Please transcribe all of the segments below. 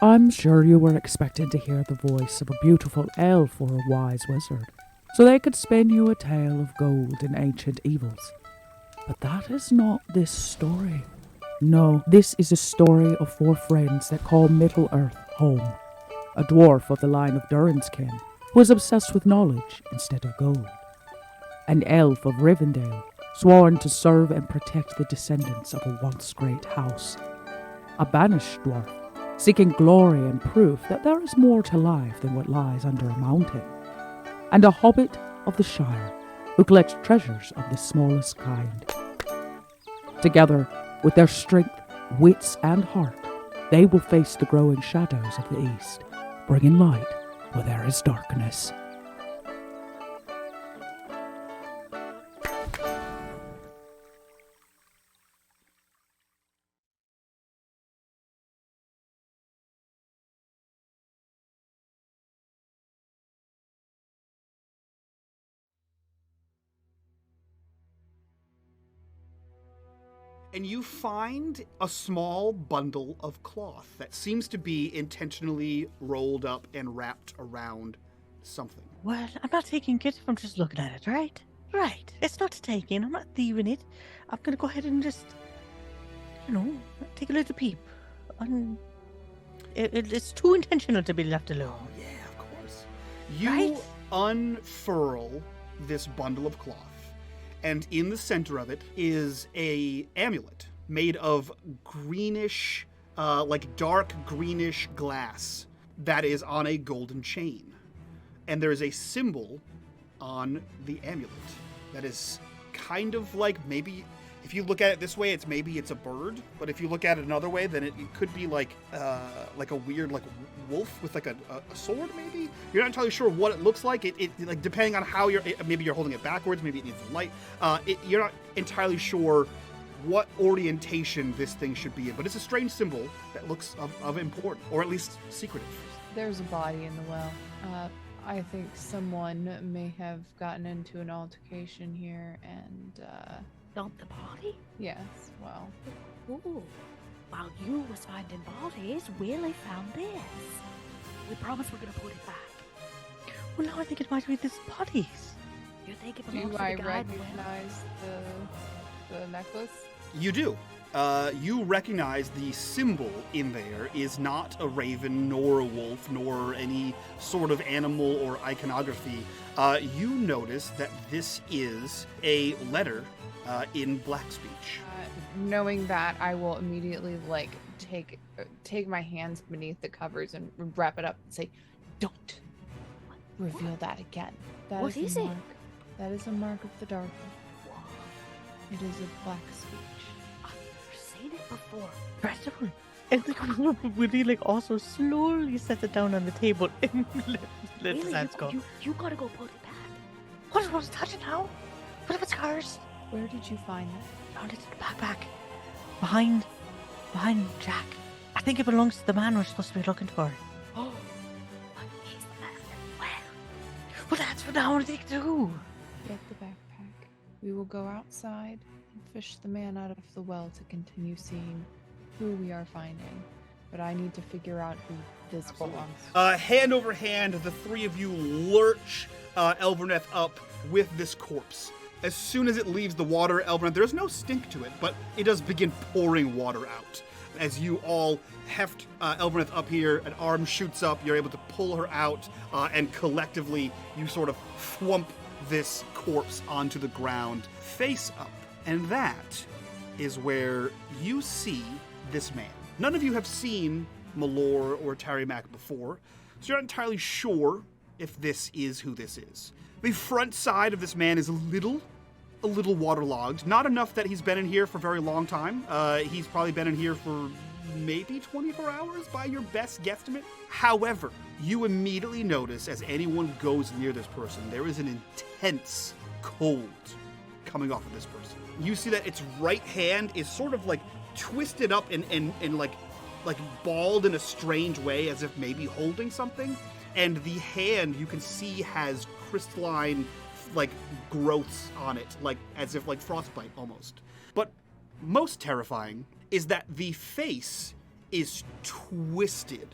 I'm sure you were expecting to hear the voice of a beautiful elf or a wise wizard, so they could spin you a tale of gold and ancient evils. But that is not this story. No, this is a story of 4 friends that call Middle-earth home. A dwarf of the line of Durin's kin, who is obsessed with knowledge instead of gold. An elf of Rivendell, sworn to serve and protect the descendants of a once great house. A banished dwarf, seeking glory and proof that there is more to life than what lies under a mountain. And a hobbit of the Shire, who collects treasures of the smallest kind. Together, with their strength, wits, and heart, they will face the growing shadows of the East, bringing light where there is darkness. And you find a small bundle of cloth that seems to be intentionally rolled up and wrapped around something. Well, I'm not taking it if I'm just looking at it, right? Right. It's not taking. I'm not thieving it. I'm going to go ahead and just, take a little peep. It's too intentional to be left alone. Oh, yeah, of course. You Right? unfurl this bundle of cloth, and in the center of it is a amulet made of greenish, dark greenish glass that is on a golden chain. And there is a symbol on the amulet that is kind of like, maybe if you look at it this way, it's a bird, but if you look at it another way, then it could be like a weird wolf with a sword. Maybe you're not entirely sure what it looks like. It like, depending on how maybe you're holding it backwards, maybe it needs the light. You're not entirely sure what orientation this thing should be in, but it's a strange symbol that looks of important, or at least secretive. There's a body in the well. I think someone may have gotten into an altercation here and, Dumped the body? yes, well, Ooh. While you was finding bodies, Willie found this. We promise we're gonna put it back. Well, now I think it might be this bodies. You think it do belongs to I the guy in the well? recognize the necklace? You do. You recognize the symbol in there is not a raven, nor a wolf, nor any sort of animal or iconography. You notice that this is a letter in Black speech. Knowing that, I will immediately take my hands beneath the covers and wrap it up and say, "Don't reveal that again. That What is is a it?" mark. That is a mark of the dark one. It is a black speech." I've never seen it before. Incredible. And Willie also slowly sets it down on the table and let his Willie, hands go. you gotta go put it back. What was touching now? What about scars? Where did you find it? Found it in the backpack. Behind Jack. I think it belongs to the man we're supposed to be looking for. Oh, what is that? Well, Well, that's what I want to do. Get the backpack. We will go outside and fish the man out of the well to continue seeing who we are finding. But I need to figure out who this belongs. Hand over hand, the three of you lurch Elverneth up with this corpse. As soon as it leaves the water, Elverneth, there's no stink to it, but it does begin pouring water out. As you all heft Elverneth up here, an arm shoots up, you're able to pull her out, and collectively you sort of thwump this corpse onto the ground, face up. And that is where you see this man. None of you have seen Malor or Tarimac before, so you're not entirely sure if this is who this is. The front side of this man is a little waterlogged. Not enough that he's been in here for a very long time. He's probably been in here for maybe 24 hours by your best guesstimate. However, you immediately notice as anyone goes near this person, there is an intense cold coming off of this person. You see that its right hand is sort of like twisted up and like balled in a strange way, as if maybe holding something. And the hand, you can see, has crystalline growths on it, as if frostbite almost. But most terrifying is that the face is twisted.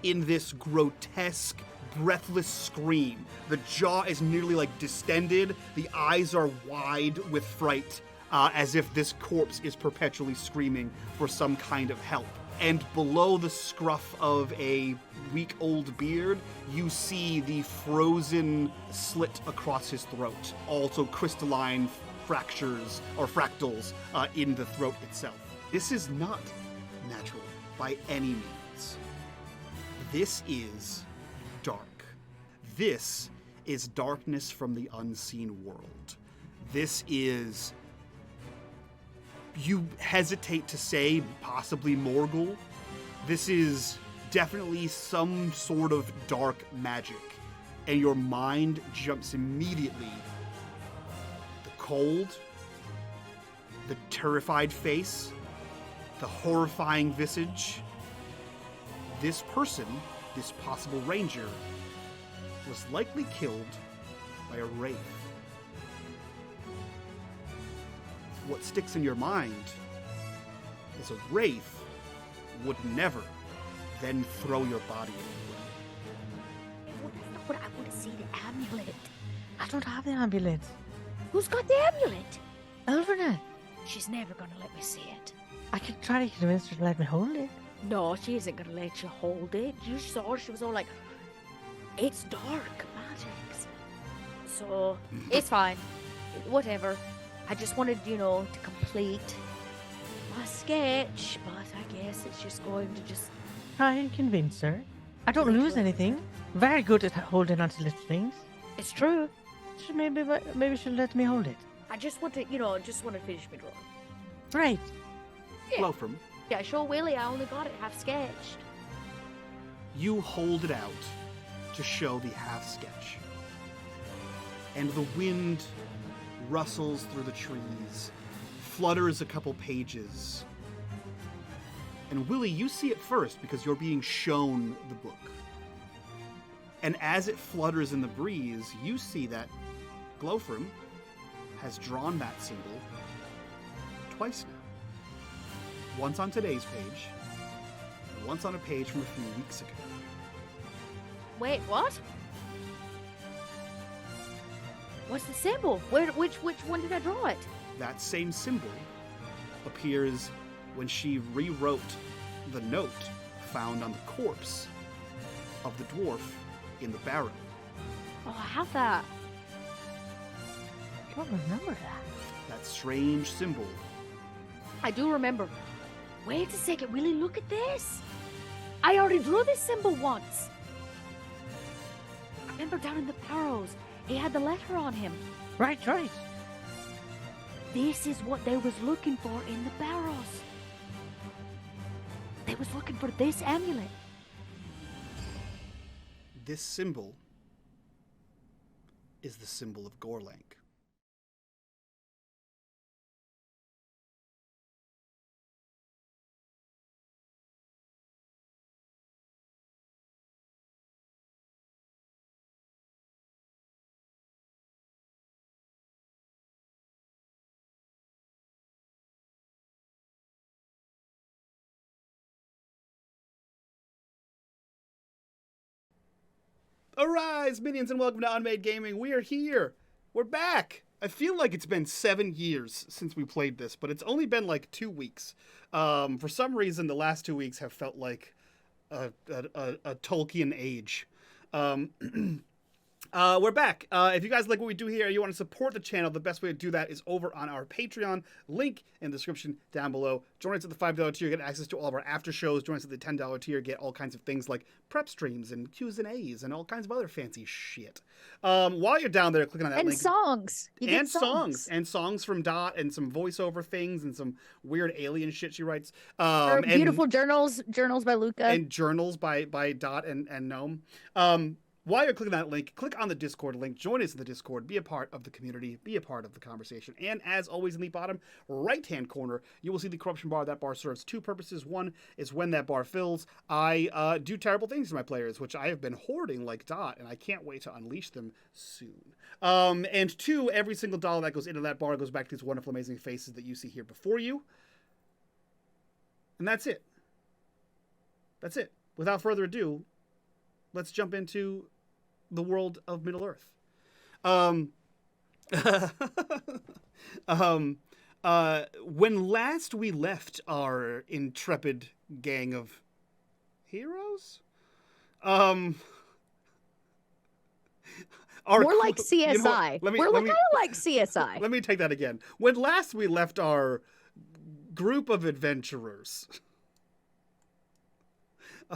in this grotesque, breathless scream. The jaw is nearly like distended. The eyes are wide with fright, as if this corpse is perpetually screaming for some kind of help. And below the scruff of a week-old beard, you see the frozen slit across his throat. Also crystalline fractures or fractals in the throat itself. This is not natural by any means. This is dark. This is darkness from the unseen world. This is, you hesitate to say, possibly Morgul. This is definitely some sort of dark magic. And your mind jumps immediately. The cold, the terrified face, the horrifying visage. This person, this possible ranger, was likely killed by a wraith. What sticks in your mind is a wraith would never then throw your body away. Well, that's not what I want to see, the amulet. I don't have the amulet. Who's got the amulet? Elvernet. She's never gonna let me see it. I could try to convince her to let me hold it. No, she isn't gonna let you hold it. You saw her, she was all like, it's dark magics. So, it's fine. Whatever. I just wanted, to complete my sketch, but I guess it's just going to just... Try and convince her. I don't lose anything. Very good at holding onto little things. It's true. Maybe she'll let me hold it. I just want to, just want to finish my drawing. Right. Yeah. Glowfram, Yeah, show Willie I only got it half sketched. you hold it out to show the half sketch. And the wind rustles through the trees, flutters a couple pages. And Willie, you see it first because you're being shown the book. And as it flutters in the breeze, you see that Glowfram has drawn that symbol twice now. Once on today's page, and once on a page from a few weeks ago. Wait, what? What's the symbol? Which one did I draw it? That same symbol appears when she rewrote the note found on the corpse of the dwarf in the barrow. Oh, I have that. I don't remember that. That strange symbol. I do remember. Wait a second, Willie, look at this. I already drew this symbol once. I remember down in the barrows, he had the letter on him. Right. This is what they was looking for in the barrows. They was looking for this amulet. This symbol is the symbol of Gorlank. Arise, minions, and welcome to unMadeGaming. We are here. We're back. I feel like it's been 7 years since we played this, but it's only been like 2 weeks. For some reason, the last 2 weeks have felt like a Tolkien age. We're back. If you guys like what we do here, you want to support the channel, the best way to do that is over on our Patreon. Link in the description down below. Join us at the $5 tier, get access to all of our after shows. Join us at the $10 tier, get all kinds of things like prep streams and Q's and A's and all kinds of other fancy shit. While you're down there clicking on that And link. songs. You get And songs. And songs from Dot and some voiceover things and some weird alien shit she writes. Or And beautiful journals by Luca. and journals by Dot and Gnome. While you're clicking that link, click on the Discord link, join us in the Discord, be a part of the community, be a part of the conversation. And as always, in the bottom right-hand corner, you will see the corruption bar. That bar serves two purposes. One is when that bar fills, I do terrible things to my players, which I have been hoarding like Dot, and I can't wait to unleash them soon. And two, every single dollar that goes into that bar goes back to these wonderful, amazing faces that you see here before you. And that's it. That's it. Without further ado, let's jump into the world of Middle Earth. Um, when last we left our intrepid gang of heroes, More like CSI. You know what? We're kind of like CSI. Let me take that again. When last we left our group of adventurers,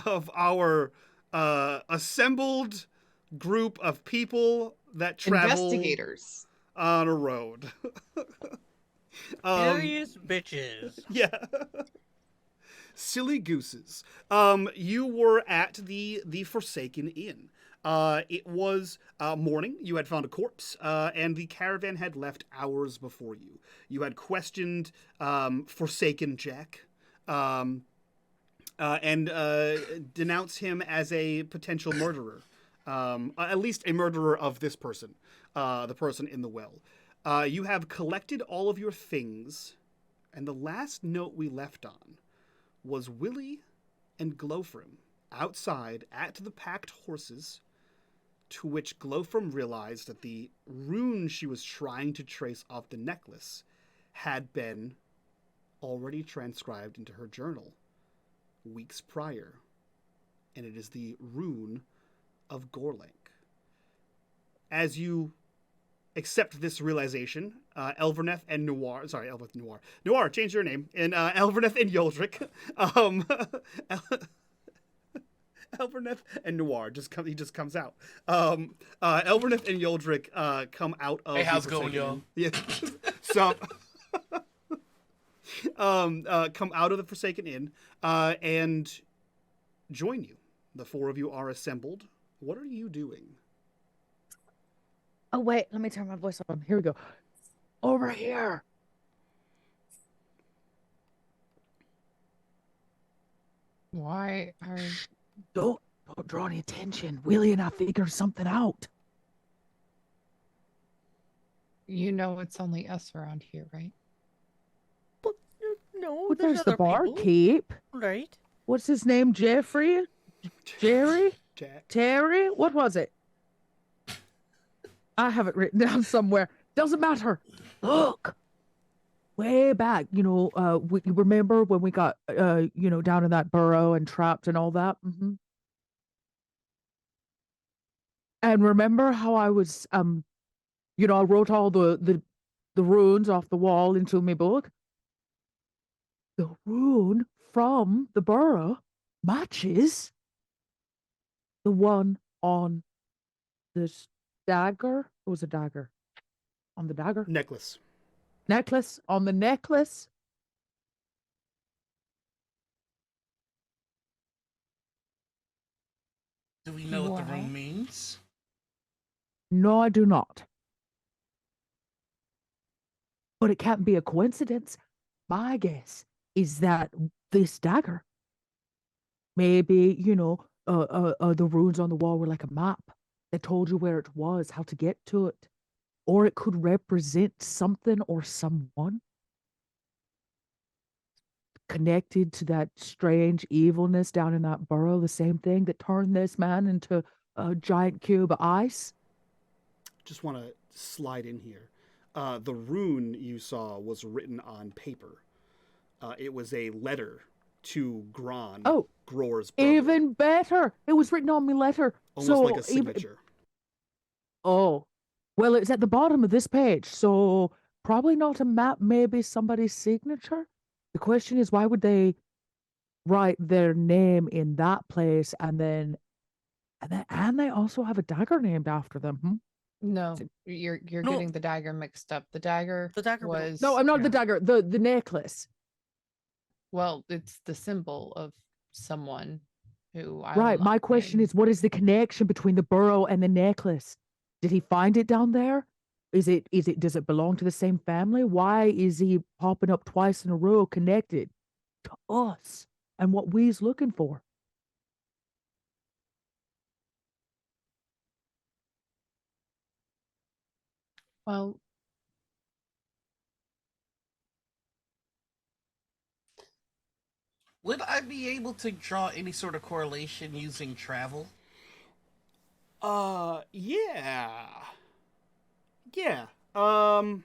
of our assembled group of people that travel Investigators on a road. Various bitches. Yeah. Silly gooses. You were at the Forsaken Inn. It was morning. You had found a corpse, and the caravan had left hours before you. You had questioned Forsaken Jack, and denounced him as a potential murderer. At least a murderer of this person, the person in the well. You have collected all of your things, and the last note we left on was Willie and Glowfrim outside at the packed horses, to which Glowfrim realized that the rune she was trying to trace off the necklace had been already transcribed into her journal weeks prior, and it is the rune of Gorlink. As you accept this realization, Elverneth and Noir, change your name, and Elverneth and Yoldrick, Elverneth and Noir he just comes out. Elverneth and Yoldrick come out of. Hey, how's it going, y'all? Yeah, so come out of the Forsaken Inn and join you. The four of you are assembled. What are you doing? Oh, wait, let me turn my voice on. Here we go. Over here. Why are Don't draw any attention. Willie and I figured something out. you know it's only us around here, right? But no, But there's the other people, barkeep. right? What's his name? Jeffrey? Jerry? Jack. Terry? What was it? I have it written down somewhere. Doesn't matter. Look. Way back, you remember when we got, down in that burrow and trapped and all that? Mm-hmm. And remember how I was, I wrote all the runes off the wall into my book? The rune from the burrow matches the one on this dagger. It was a dagger. On the dagger? Necklace. Necklace. On the necklace. Do we know what the Wow. rune means? No, I do not. But it can't be a coincidence. My guess is that this dagger, maybe, the runes on the wall were like a map that told you where it was, how to get to it. Or it could represent something or someone connected to that strange evilness down in that burrow, the same thing that turned this man into a giant cube of ice. Just want to slide in here. The rune you saw was written on paper. It was a letter to Gron. Oh, Gror's brother. even better. It was written on my letter. Almost like a signature. Oh, well, it's at the bottom of this page, so probably not a map, maybe somebody's signature. The question is, why would they write their name in that place and they also have a dagger named after them? Hmm? No, you're No. getting the dagger mixed up. The dagger was No, I'm not the yeah. dagger, the necklace. Well, it's the symbol of someone who I Right. My question is, what is the connection between the burrow and the necklace? Did he find it down there? Does it belong to the same family? Why is he popping up twice in a row connected to us and what we's looking for? Well, Would I be able to draw any sort of correlation using travel? Yeah. Yeah. Roll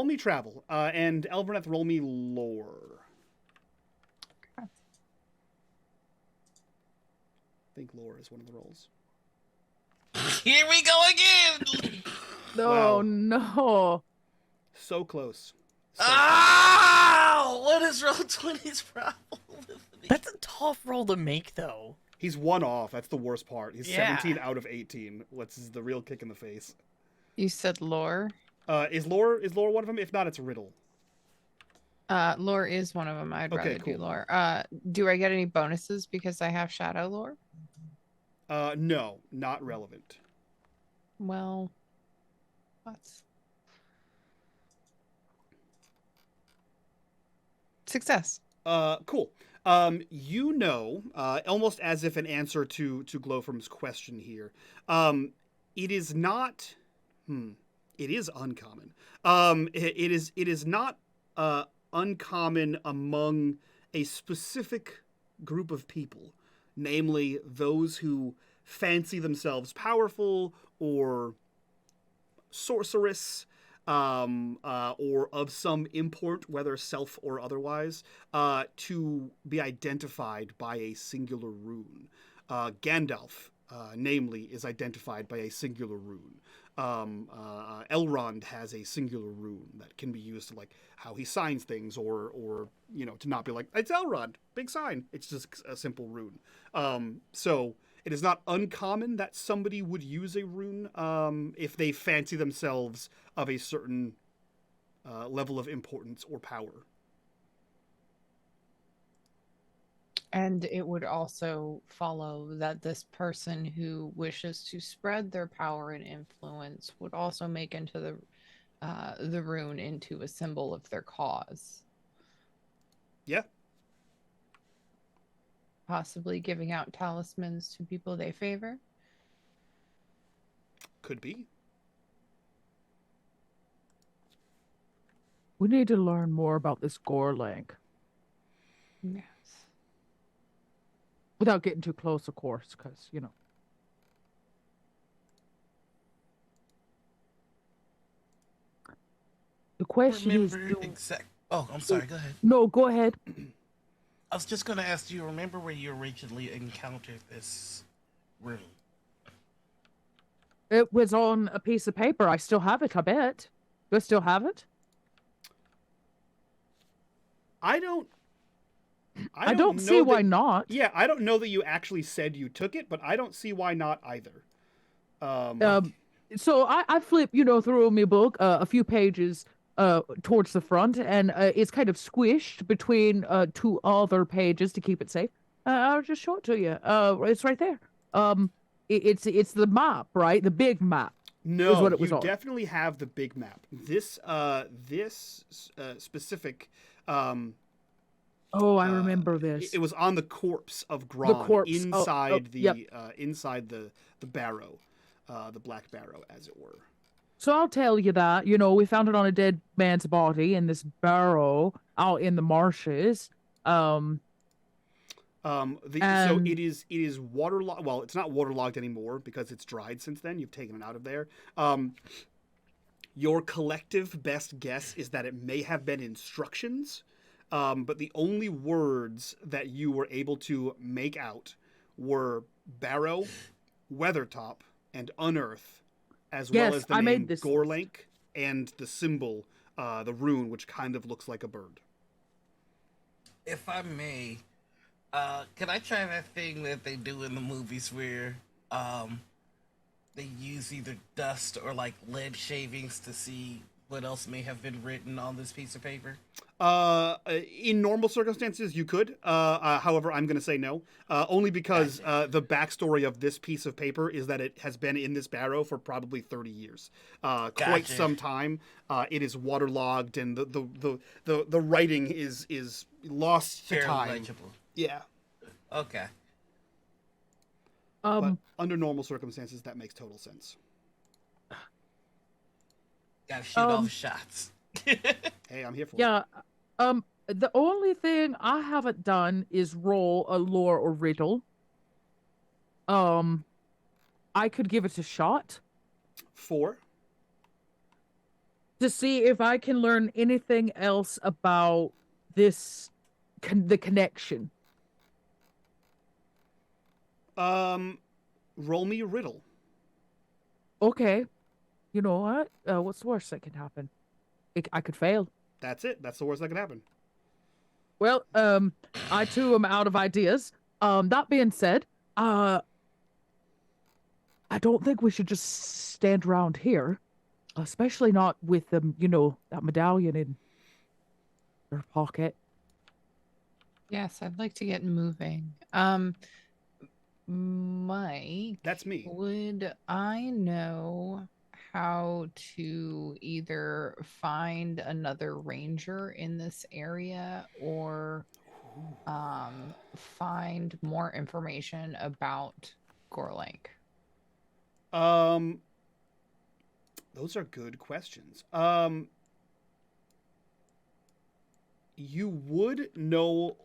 me travel. And Elverneth, roll me lore. I think lore is one of the rolls. Here we go again. No, Wow. no. So close. What is roll 20's problem with me? That's a tough roll to make, though. He's one off. That's the worst part. He's Yeah. 17 out of 18. What's the real kick in the face? You said lore. Is lore one of them? If not, it's riddle. Lore is one of them. I'd Okay, rather do cool. lore. Do I get any bonuses because I have shadow lore? No, not relevant. Well, that's success. Cool. Almost as if an answer to Glowfrom's question here, it is not. It is uncommon. It is not uncommon among a specific group of people, namely those who fancy themselves powerful or sorceress, or of some import, whether self or otherwise, to be identified by a singular rune. Gandalf, namely, is identified by a singular rune. Elrond has a singular rune that can be used to, like, how he signs things, or to not be like, it's Elrond, big sign. It's just a simple rune. So it is not uncommon that somebody would use a rune if they fancy themselves of a certain level of importance or power. And it would also follow that this person who wishes to spread their power and influence would also make into the rune into a symbol of their cause. Yeah. Possibly giving out talismans to people they favor. Could be. We need to learn more about this Gorlank. Yes. Without getting too close, of course, because, The question is... Oh, I'm sorry, go ahead. No, go ahead. I was just going to ask, do you remember where you originally encountered this room? It was on a piece of paper. I still have it, I bet. Do I still have it? I don't see know why not. Yeah, I don't know that you actually said you took it, but I don't see why not either. So I flip, through my book a few pages towards the front, and it's kind of squished between two other pages to keep it safe. I'll just show it to you. It's right there. It's the map, right? The big map. No, is what it was you on. definitely have the big map. This specific. Oh, I remember this. It was on the corpse of Gron inside yep. Inside the barrow, the black barrow, as it were. So I'll tell you that, we found it on a dead man's body in this barrow out in the marshes. So it is waterlogged. Well, it's not waterlogged anymore because it's dried since then. You've taken it out of there. Your collective best guess is that it may have been instructions, but the only words that you were able to make out were barrow, weathertop, and unearth, as well as the name Gorlank and the symbol, the rune, which kind of looks like a bird. If I may, can I try that thing that they do in the movies where they use either dust or like lead shavings to see what else may have been written on this piece of paper? In normal circumstances, you could. However, I'm going to say no. Only because the backstory of this piece of paper is that it has been in this barrow for probably 30 years. Quite some time. It is waterlogged, and the writing is lost to time. Legible. Yeah. Okay. But under normal circumstances, that makes total sense. Gotta shoot all the shots. Hey, I'm here for it. Yeah. The only thing I haven't done is roll a lore or riddle. I could give it a shot 4. to see if I can learn anything else about this, the connection. Roll me a riddle. Okay. You know what? What's the worst that can happen? I could fail. That's it. That's the worst that can happen. Well, I too am out of ideas. That being said, I don't think we should just stand around here, especially not with that medallion in her pocket. Yes, I'd like to get moving. Mike, That's me. would I know how to either find another ranger in this area or find more information about Gorlank? Those are good questions. You would know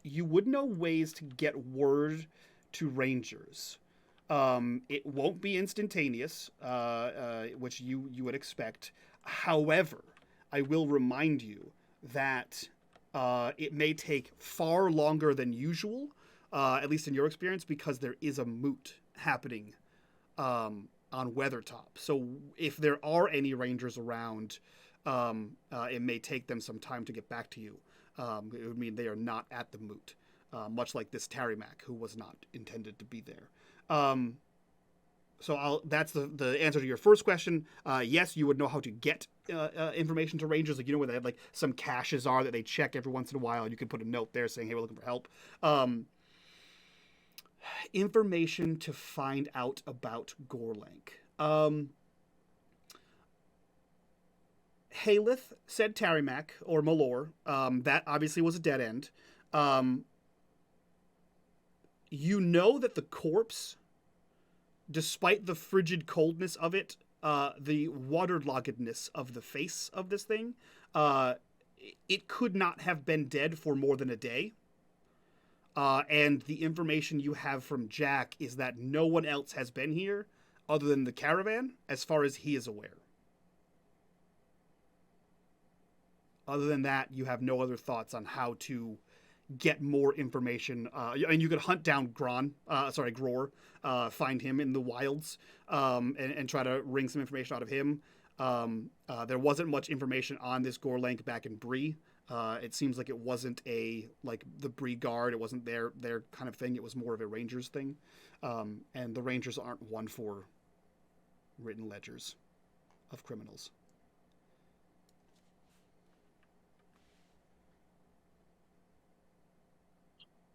ways to get word to rangers. It won't be instantaneous, which you would expect. However, I will remind you that it may take far longer than usual, at least in your experience, because there is a moot happening on Weathertop. So if there are any rangers around, it may take them some time to get back to you. It would mean they are not at the moot, much like this Tarrymac, who was not intended to be there. So that's the answer to your first question. Yes, you would know how to get information to rangers. Like, where they have like some caches are that they check every once in a while. You can put a note there saying, hey, we're looking for help. Information to find out about Gorlank. Haleth said Tarrymac or Malor. That obviously was a dead end. You know that the corpse, despite the frigid coldness of it, the waterloggedness of the face of this thing, it could not have been dead for more than a day. And the information you have from Jack is that no one else has been here other than the caravan, as far as he is aware. Other than that, you have no other thoughts on how to get more information. And you could hunt down Gror, find him in the wilds, and try to wring some information out of him. There wasn't much information on this Gorlank back in Bree. It seems like it wasn't the Bree Guard. It wasn't their kind of thing. It was more of a Rangers thing. And the Rangers aren't one for written ledgers of criminals.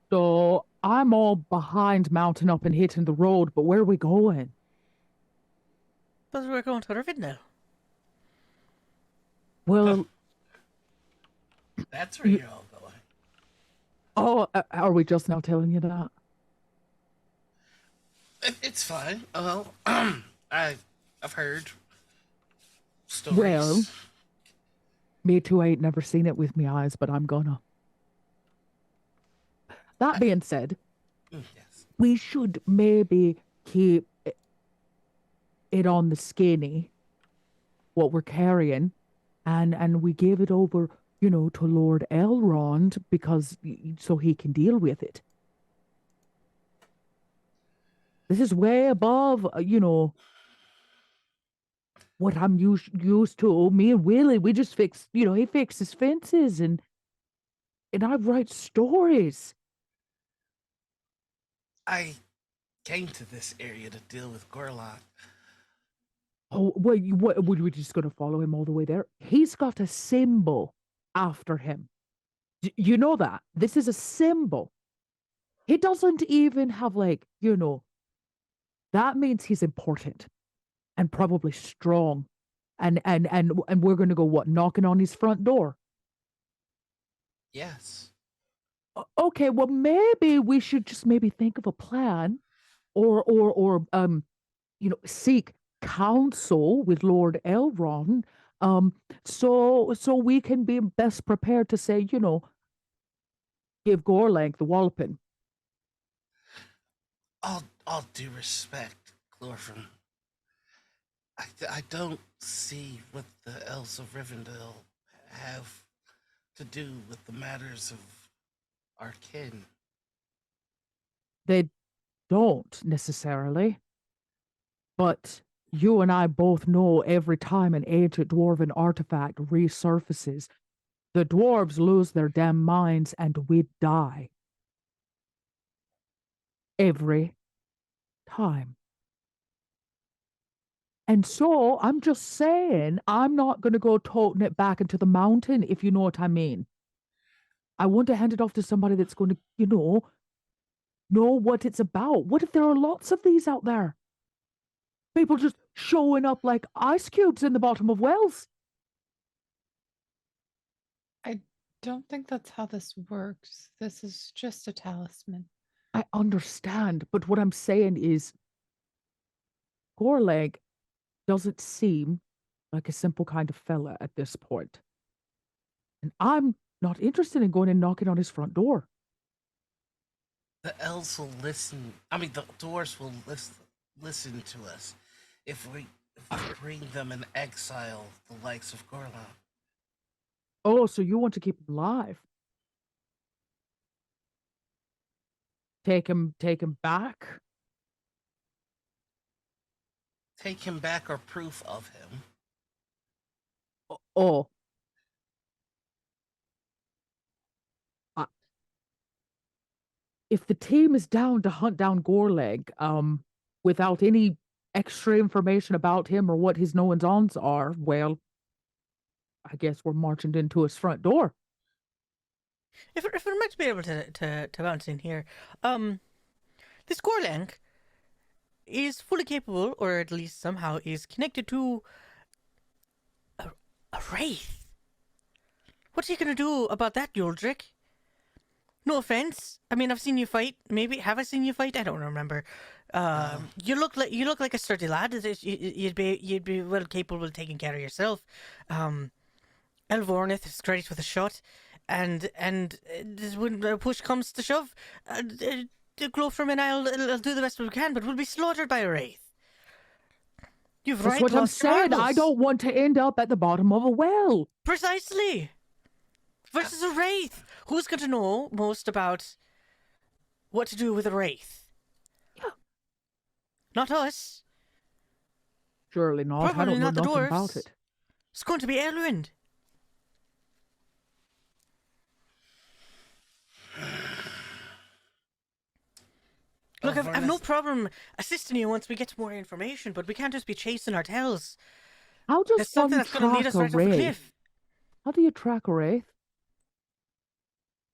So I'm all behind mounting up and hitting the road, but where are we going? But we're going to Rivendell. Well, That's where you're all going. oh, are we just now telling you that? It's fine. Well, I've heard stories. Well, me too. I ain't never seen it with me eyes, but I'm gonna. That being said, Yes. we should maybe keep it on the skinny, what we're carrying, and we give it over, to Lord Elrond because so he can deal with it. This is way above, what I'm used to. Me and Willie, we just fix, he fixes fences and I write stories. I came to this area to deal with Gorlock. Oh, well, what, would we just going to follow him all the way there? He's got a symbol after him. You know that? This is a symbol. He doesn't even have that means he's important and probably strong. And we're going to go, what, knocking on his front door? Yes. Okay, well, maybe we should just maybe think of a plan or seek counsel with Lord Elrond So we can be best prepared to say, give Gorlank the walloping. All due respect, Glorfin, I don't see what the Elves of Rivendell have to do with the matters of our kin. They don't necessarily, but you and I both know every time an ancient dwarven artifact resurfaces, the dwarves lose their damn minds and we die. Every time. And so I'm just saying, I'm not going to go toting it back into the mountain, if you know what I mean. I want to hand it off to somebody that's going to, know what it's about. What if there are lots of these out there? People just showing up like ice cubes in the bottom of wells. I don't think that's how this works. This is just a talisman. I understand, but what I'm saying is, Gorleg doesn't seem like a simple kind of fella at this point. And I'm not interested in going and knocking on his front door. The elves will listen. I mean, the dwarves will listen to us if we bring them in exile, the likes of Gorlan. Oh, so you want to keep him alive? Take him back? Take him back or proof of him. Oh. If the team is down to hunt down Gorleg, without any extra information about him or what his knowings-ons are, well, I guess we're marching into his front door. If we're meant to be able to bounce in here, this Gorlang is fully capable, or at least somehow is connected to a wraith. What's he gonna do about that, Yoldrick? No offense. I mean, I've seen you fight. Maybe have I seen you fight? I don't remember. You look like a sturdy lad. You'd be well capable of taking care of yourself. Elvornith is great with a shot, and when push comes to shove, Glofrim and I'll do the best we can, but we'll be slaughtered by a wraith. You've That's right, what I'm lost your saying. I marbles. don't want to end up at the bottom of a well. Precisely. Versus a wraith. Who's going to know most about what to do with a wraith? Yeah. Not us. Surely not. I Probably don't know not the nothing dwarves. about it. It's going to be Elrond. Look, I've no problem assisting you once we get more information, but we can't just be chasing our tails. How does There's something one that's going to lead track us a right off the wraith? cliff. How do you track a wraith?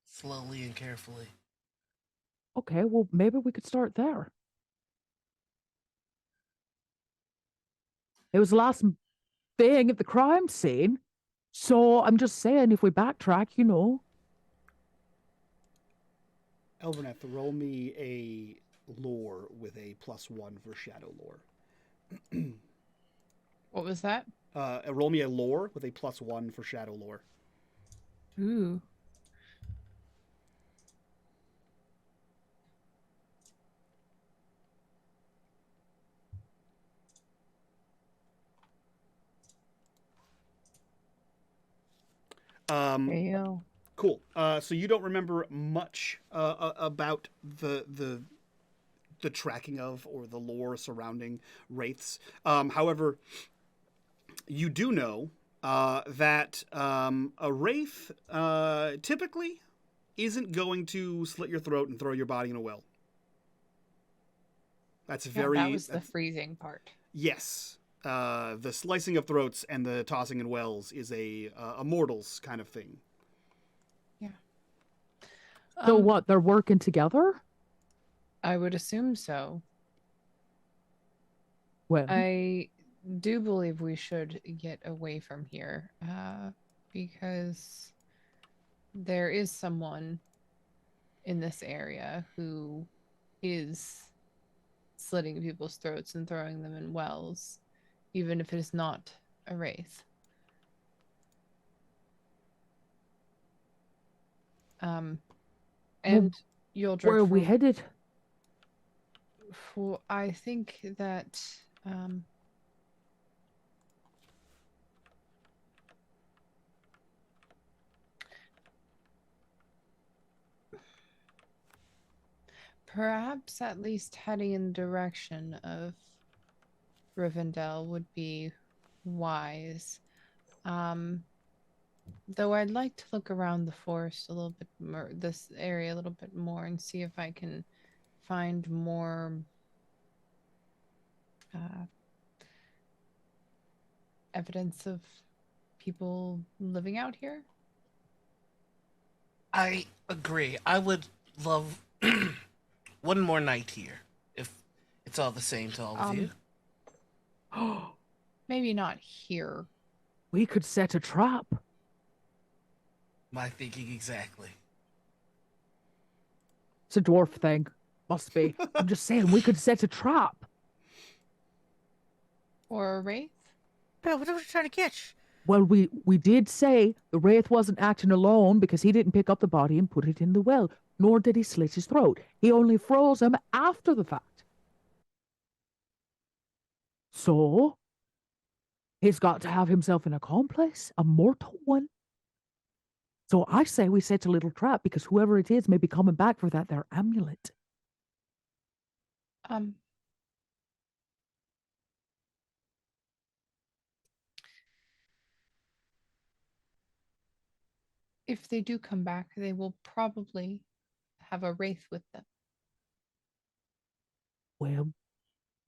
Slowly and carefully. Okay, well, maybe we could start there. It was the last thing at the crime scene. So I'm just saying, if we backtrack, Elverneth, roll me a lore with a +1 for shadow lore. What was that? Roll me a lore with a +1 for shadow lore. Ooh. Fail. Cool. So you don't remember much about the tracking of or the lore surrounding wraiths. However, you do know that a wraith typically isn't going to slit your throat and throw your body in a well. That's very. That was the freezing part. Yes. The slicing of throats and the tossing in wells is a mortal's kind of thing. Yeah. So what? They're working together? I would assume so. Well, I do believe we should get away from here because there is someone in this area who is slitting people's throats and throwing them in wells, even if it is not a wraith. And you'll Where are we headed? I think that perhaps at least heading in the direction of Rivendell would be wise. Though I'd like to look around the forest a little bit more, this area a little bit more, and see if I can find more evidence of people living out here. I agree. I would love one more night here, if it's all the same to all of you. Maybe not here. We could set a trap. My thinking exactly. It's a dwarf thing. Must be. I'm just saying, we could set a trap. Or a wraith? But what are we trying to catch? Well, we did say the wraith wasn't acting alone because he didn't pick up the body and put it in the well, nor did he slit his throat. He only froze him after the fact. So, he's got to have himself an accomplice, a mortal one. So I say we set a little trap because whoever it is may be coming back for that their amulet. If they do come back, they will probably have a wraith with them. Well,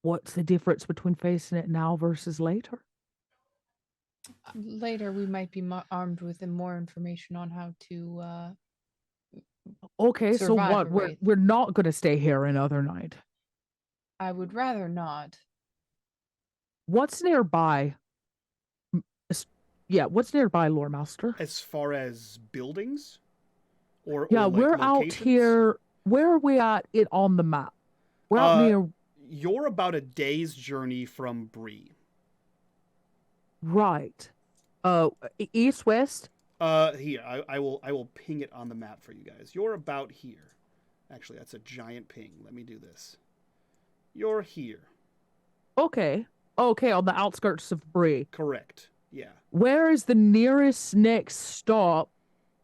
what's the difference between facing it now versus later? Later, we might be armed with more information on how to. Okay, so survive what? a wraith. We're not going to stay here another night. I would rather not. What's nearby? Yeah, what's nearby, Lore Master? As far as buildings? Or Yeah, like we're out locations? here. Where are we at it on the map? We're out near. You're about a day's journey from Bree. Right. East, west? Here, I will ping it on the map for you guys. You're about here. Actually, that's a giant ping. Let me do this. You're here. Okay. Okay, on the outskirts of Bree. Correct. Yeah. Where is the nearest next stop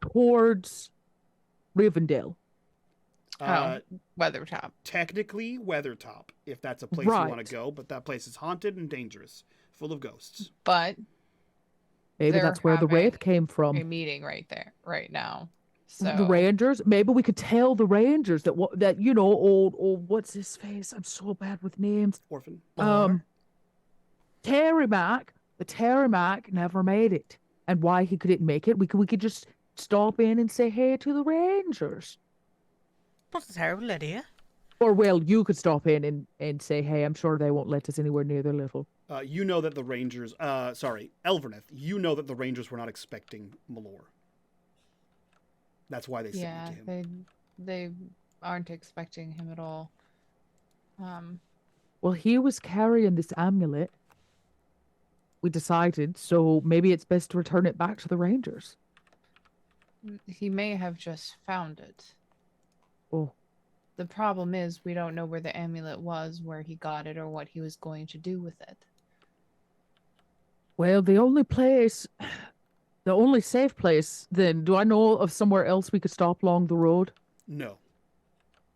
towards Rivendell? Weathertop. Technically, Weathertop, if that's a place Right. you want to go, but that place is haunted and dangerous, full of ghosts. But Maybe they're that's where the having wraith came from. a meeting right there, right now. So The Rangers. Maybe we could tell the Rangers that old what's his face? I'm so bad with names. Orphan. Terry Mac. The Terry Mac never made it, and why he couldn't make it? We could just stop in and say hey to the Rangers. Not a terrible idea. Or well, you could stop in and say hey. I'm sure they won't let us anywhere near their little. You know that the Rangers. Elverneth. You know that the Rangers were not expecting Malor. That's why they sent to him. they aren't expecting him at all. Well, he was carrying this amulet. We decided, so maybe it's best to return it back to the Rangers. He may have just found it. Oh. The problem is we don't know where the amulet was, where he got it, or what he was going to do with it. Well, the only safe place, then, do I know of somewhere else we could stop along the road? No.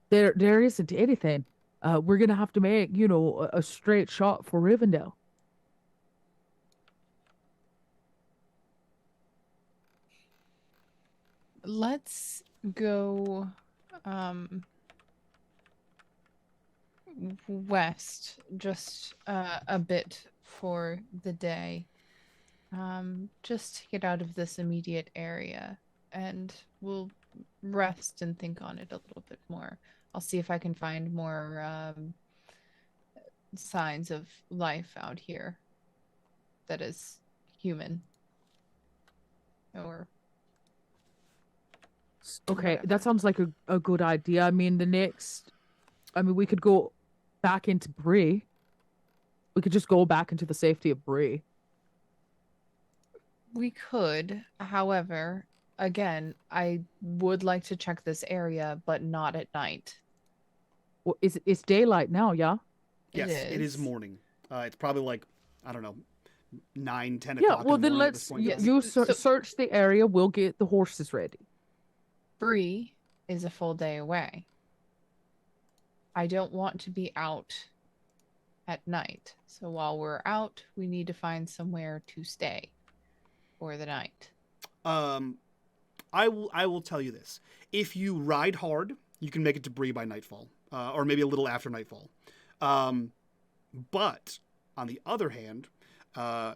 There isn't anything. We're going to have to make, a straight shot for Rivendell. Let's go west just a bit for the day. Just to get out of this immediate area, and we'll rest and think on it a little bit more. I'll see if I can find more signs of life out here that is human. Or okay, whatever. that sounds like a good idea. I mean, we could go back into Bree. We could just go back into the safety of Bree. We could, however, again, I would like to check this area, but not at night. Well, it's daylight now, yeah? Yes, it is is. morning. It's probably like, I don't know, 9, 10 Yeah, o'clock well in the then morning at this let's point. Yes. you So- search the area. We'll get the horses ready. Bree is a full day away. I don't want to be out at night. So while we're out, we need to find somewhere to stay for the night. I will tell you this. If you ride hard, you can make it to Bree by nightfall, or maybe a little after nightfall. But on the other hand,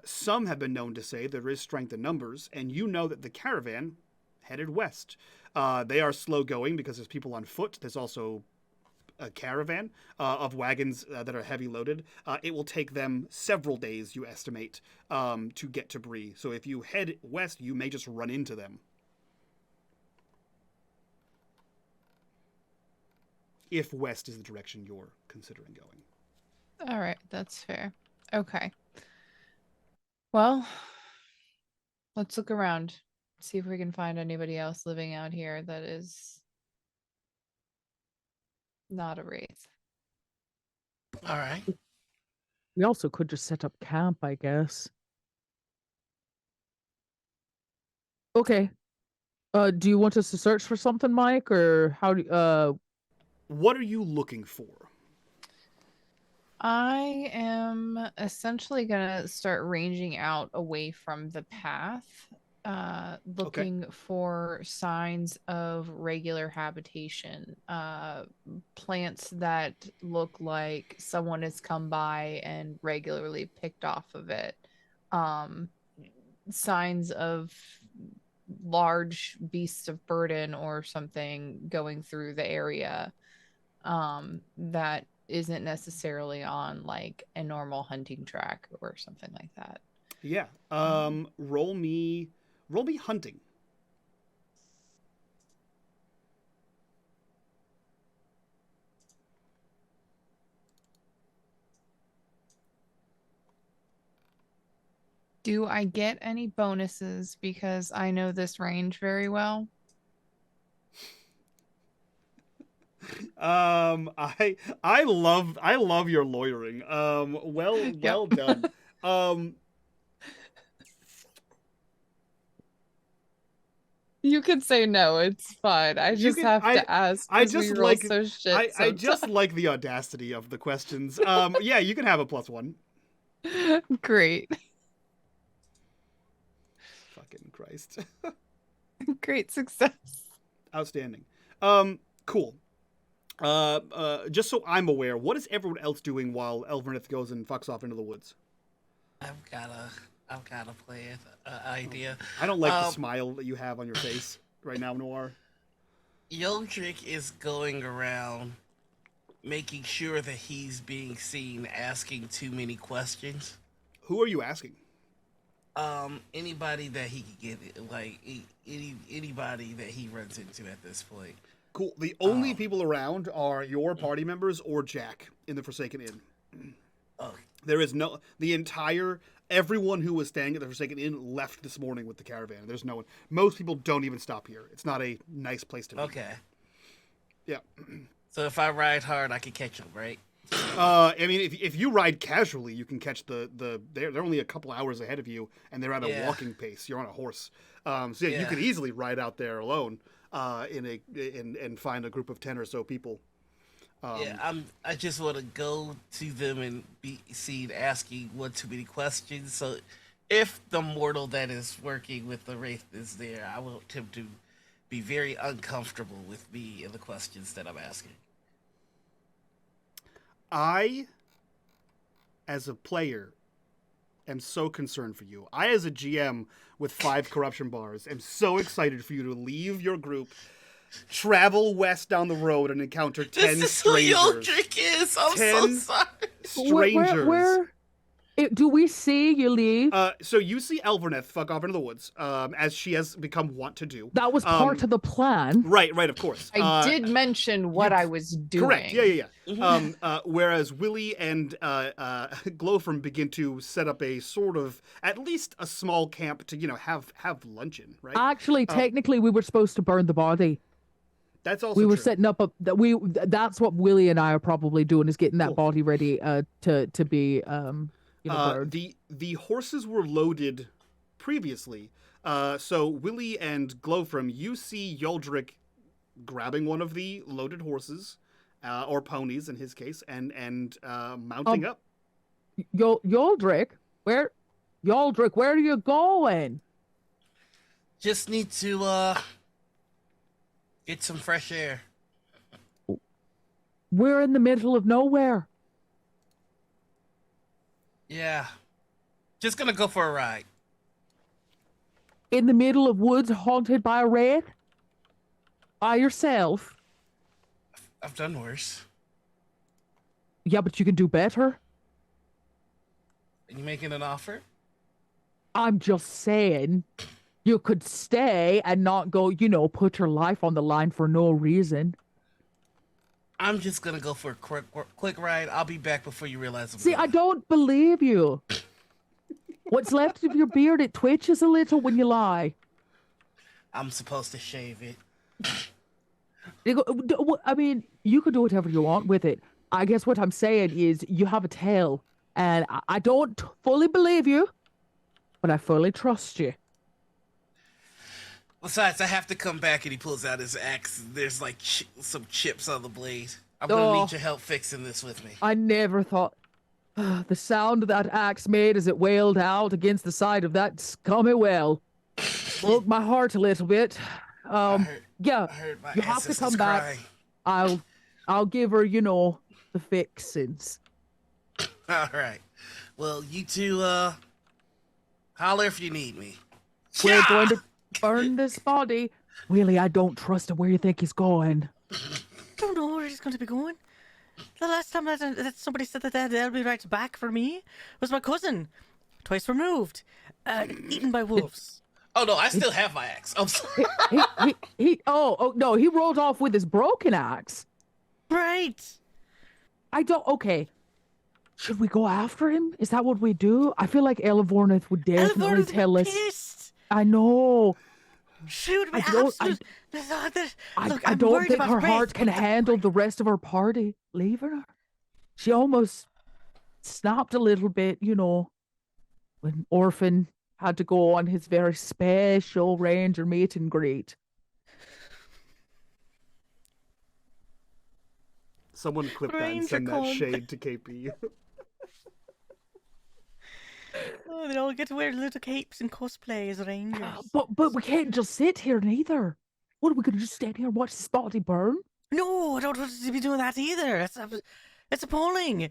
some have been known to say there is strength in numbers, and you know that the caravan headed west. They are slow going because there's people on foot. There's also a caravan of wagons that are heavy loaded. It will take them several days, you estimate, to get to Bree. So if you head west, you may just run into them. If west is the direction you're considering going. All right, that's fair. Okay. Well, let's look around. See if we can find anybody else living out here that is not a wraith. All right. We also could just set up camp, I guess. Okay. Do you want us to search for something, Mike, or how do What are you looking for? I am essentially gonna start ranging out away from the path, looking for signs of regular habitation, plants that look like someone has come by and regularly picked off of it, signs of large beasts of burden or something going through the area, that isn't necessarily on like a normal hunting track or something like that. Yeah. Roll me hunting. Do I get any bonuses because I know this range very well? I love your lawyering. Well done. You can say no, it's fine. I just have to ask. I just like so shit. I just like the audacity of the questions. Yeah, you can have a +1. Great. Fucking Christ. Great success. Outstanding. Cool. Just so I'm aware, what is everyone else doing while Elverneth goes and fucks off into the woods? I've got a plan, idea. I don't like the smile that you have on your face right now, Noir. Yoldrick is going around making sure that he's being seen asking too many questions. Who are you asking? Anybody that he could get, like anybody that he runs into at this point. Cool. The only people around are your party members or Jack in the Forsaken Inn. Oh, There is no everyone who was staying at the Forsaken Inn left this morning with the caravan. There's no one. Most people don't even stop here. It's not a nice place to be. okay. Yeah. So if I ride hard, I can catch him, right? I mean, if you ride casually, you can catch they're only a couple hours ahead of you, and they're at a walking pace. You're on a horse, so yeah, you could easily ride out there alone, and find a group of 10 or so people. I just want to go to them and be seen asking one too many questions. So if the mortal that is working with the wraith is there, I want him to be very uncomfortable with me and the questions that I'm asking. I, as a player, am so concerned for you. I, as a GM with 5 corruption bars, am so excited for you to leave your group, travel west down the road, and encounter 10 this is strangers. who Yoldrick is. I'm so 10 sorry. Strangers. Where Do we see you leave? So you see Elverneth fuck off into the woods, as she has become wont to do. That was part of the plan. Right, of course. I did mention what I was doing. Correct. Yeah. Whereas Willie and Glowfrom begin to set up a sort of, at least a small camp to have luncheon. Right. Actually, technically, we were supposed to burn the body. That's also we were true. setting up that's what Willie and I are probably doing, is getting that body ready to be burned. The horses were loaded previously. So Willie and Glowfrom, you see Yoldrick grabbing one of the loaded horses, or ponies in his case, and mounting up. Yoldrick, where are you going? Just need to get some fresh air. We're in the middle of nowhere. Yeah. Just gonna go for a ride. In the middle of woods haunted by a wraith? By yourself? I've done worse. Yeah, but you can do better. Are you making an offer? I'm just saying, you could stay and not go, put your life on the line for no reason. I'm just gonna go for a quick ride. I'll be back before you realize I'm See, I don't believe you. What's left of your beard, it twitches a little when you lie. I'm supposed to shave it. I mean, you can do whatever you want with it. I guess what I'm saying is you have a tail, and I don't fully believe you, but I fully trust you. Besides, I have to come back, and he pulls out his axe. There's like some chips on the blade. I'm gonna need your help fixing this with me. I never thought the sound that axe made as it wailed out against the side of that scummy well broke my heart a little bit. I heard my you have to come crying. back. I'll give her, the fixins. All right. Well, you two, holler if you need me. We're going to burn this body. Really, I don't trust him. Where you think he's going? Don't know where he's going to be going. The last time that somebody said that they'll be right back for me was my cousin, twice removed, eaten by wolves. Oh no, I still have my axe. I'm sorry. No, he rolled off with his broken axe. Right. Okay. Should we go after him? Is that what we do? I feel like Elevornith would definitely tell us. Pissed. I know. She would be I don't think her heart can handle the rest of her party leaving her. She almost snapped a little bit, when Orphan had to go on his very special ranger meet and greet. Someone clip that and send that shade to KP. Oh, they all get to wear little capes and cosplay as rangers. But we can't just sit here neither. What are we gonna just stand here and watch this body burn? No, I don't want to be doing that either. It's appalling.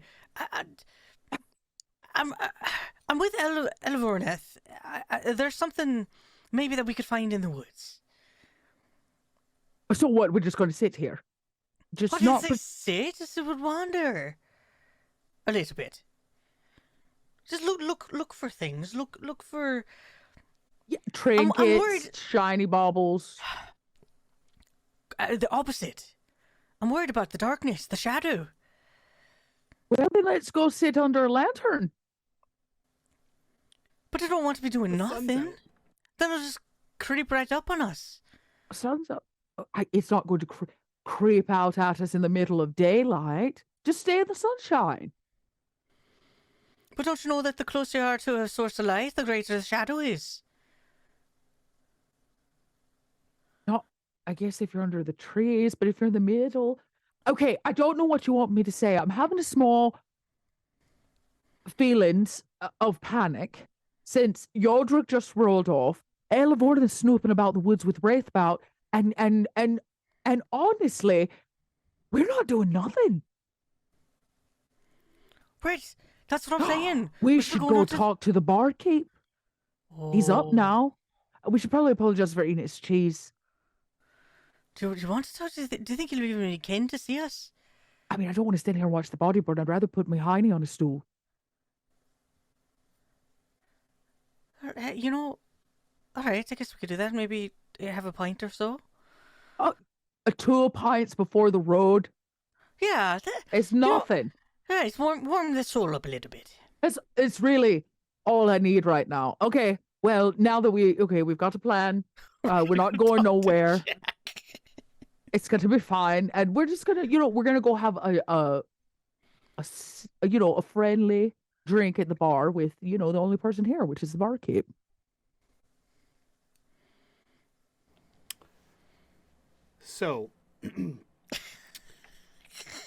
I'm with Elvorneth. There's something maybe that we could find in the woods. So what? We're just going to sit here? What did they say? Just would wander a little bit. Just look for things. Look for trinkets, shiny baubles. The opposite. I'm worried about the darkness, the shadow. Well, then let's go sit under a lantern. But I don't want to be doing nothing. Then it'll just creep right up on us. Sun's up. It's not going to creep out at us in the middle of daylight. Just stay in the sunshine. But don't you know that the closer you are to a source of light, the greater the shadow is? No, I guess if you're under the trees, but if you're in the middle... Okay, I don't know what you want me to say. I'm having a small feelings of panic since Yodrick just rolled off, Elevord is snooping about the woods with Wraithbout, and honestly, we're not doing nothing. Right, that's what I'm saying. We should go talk to the barkeep. Oh. He's up now. We should probably apologize for eating his cheese. Do you want to talk? Do you think he'll be even keen to see us? I mean, I don't want to stand here and watch the body burn. I'd rather put my hiney on a stool. All right, I guess we could do that. Maybe have a pint or so. 2 pints before the road. Yeah, It's nothing. yeah, it's warm the soul up a little bit. It's really all I need right now. Okay, well, now that we've got a plan. We're not going nowhere. It's going to be fine, and we're just gonna, we're gonna go have a friendly drink at the bar with, the only person here, which is the barkeep. So,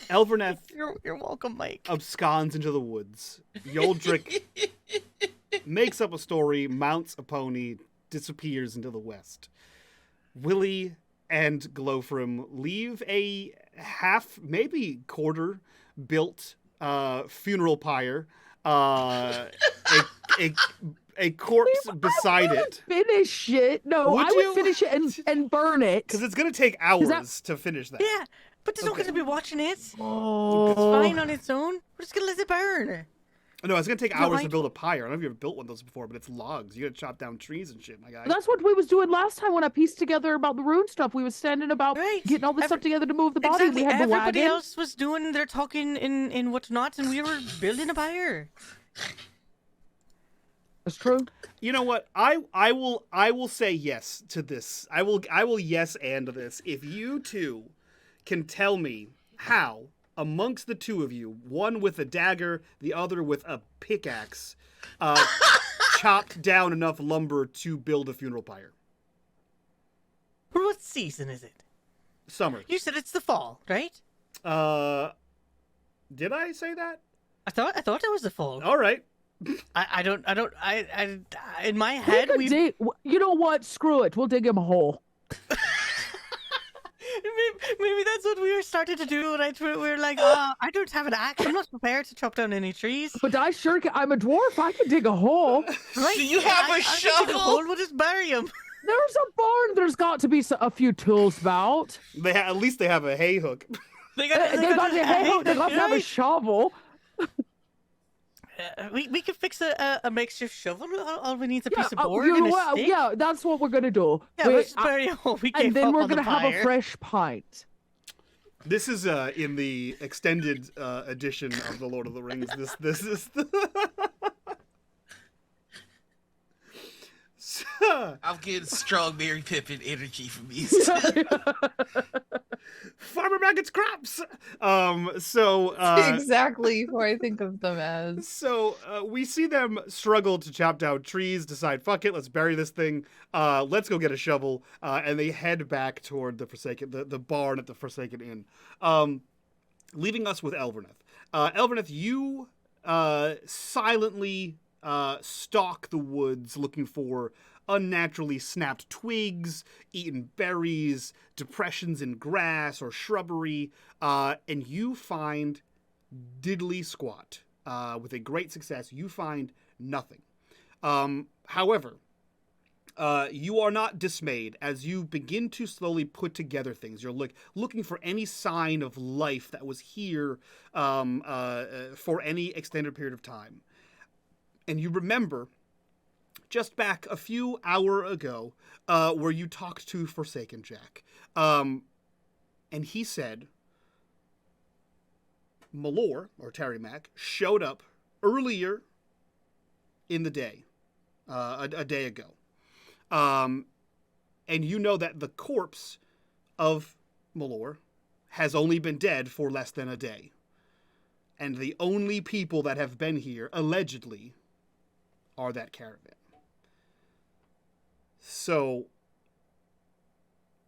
Elverneth You're welcome, Mike. absconds into the woods. Yoldrick makes up a story, mounts a pony, disappears into the west. Willie and Glowfrim leave a half, maybe quarter built funeral pyre, a corpse beside it. Finish it. No, Would I you? would finish it and burn it. Because it's going to take hours to finish that. Yeah, but there's no Okay. going to be watching it. It's Oh, fine on its own. We're just going to let it burn. No, it's going to take Yeah, hours Mike. to build a pyre. I don't know if you've ever built one of those before, but it's logs. You got to chop down trees and shit, my guy. that's what we was doing last time when I pieced together about the rune stuff. We was standing about Right. getting all this stuff together to move the body. Exactly. We had the Everybody wagon. else was doing their talking in whatnot, and we were building a fire. That's true. You know what? I will say yes to this. I will yes and this. If you two can tell me how, amongst the two of you, one with a dagger, the other with a pickaxe, chopped down enough lumber to build a funeral pyre. What season is it? Summer. You said it's the fall, right? Did I say that? I thought it was the fall. All right. I in my head we You know what? Screw it. We'll dig him a hole. maybe that's what we were starting to do, right? We were like, I don't have an axe. I'm not prepared to chop down any trees. But I sure can. I'm a dwarf. I can dig a hole. Right? Do you have a I can dig a shovel? hole, we'll just bury him. There's a barn. There's got to be a few tools about. At least they have a hay hook. They They got to have a right? shovel. We could fix a makeshift shovel. All we need is a Yeah, piece of board and a stick. yeah, that's what we're gonna do. Yeah, we'll just bury a hole. We and gave then up we're on the gonna have a fire. fresh pint. This is in the extended edition of the Lord of the Rings. This is the I'm getting strong Mary Pippin energy from you. Farmer Maggot's crops. So Exactly who I think of them as. So we see them struggle to chop down trees, decide, fuck it, let's bury this thing. Let's go get a shovel. And they head back toward the barn at the Forsaken Inn. Leaving us with Elverneth. Elverneth, you silently stalk the woods looking for unnaturally snapped twigs, eaten berries, depressions in grass or shrubbery, and you find diddly squat. With a great success, you find nothing. However, you are not dismayed as you begin to slowly put together things. You're looking for any sign of life that was here for any extended period of time. And you remember just back a few hours ago where you talked to Forsaken Jack. And he said Malor, or Terry Mac, showed up earlier in the day, a day ago. And you know that the corpse of Malor has only been dead for less than a day. And the only people that have been here, allegedly, are that caravan. So,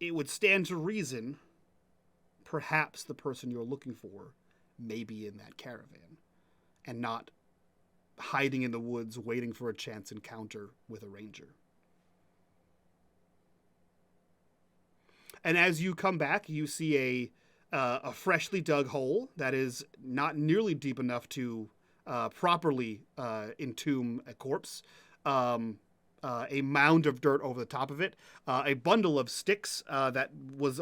it would stand to reason, perhaps the person you're looking for may be in that caravan, and not hiding in the woods waiting for a chance encounter with a ranger. And as you come back, you see a freshly dug hole that is not nearly deep enough to properly entomb a corpse. A mound of dirt over the top of it, a bundle of sticks that was,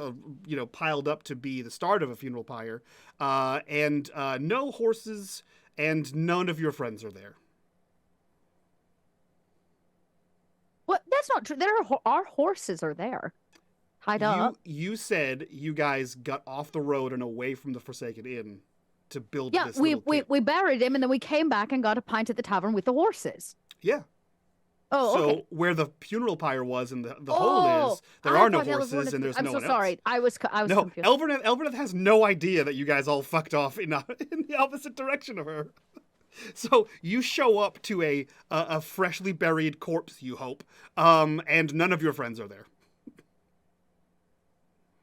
piled up to be the start of a funeral pyre, and no horses, and none of your friends are there. that's not true. Our horses are there, tied up. You said you guys got off the road and away from the Forsaken Inn to build Yeah, this we, little we kit. we buried him, and then we came back and got a pint at the tavern with the horses. Yeah. Oh, so okay. where the funeral pyre was and the hole is, there are no horses and there's no one else. I'm so sorry. I was No, confused. Elverneth has no idea that you guys all fucked off in the opposite direction of her. So you show up to a freshly buried corpse, you hope, and none of your friends are there.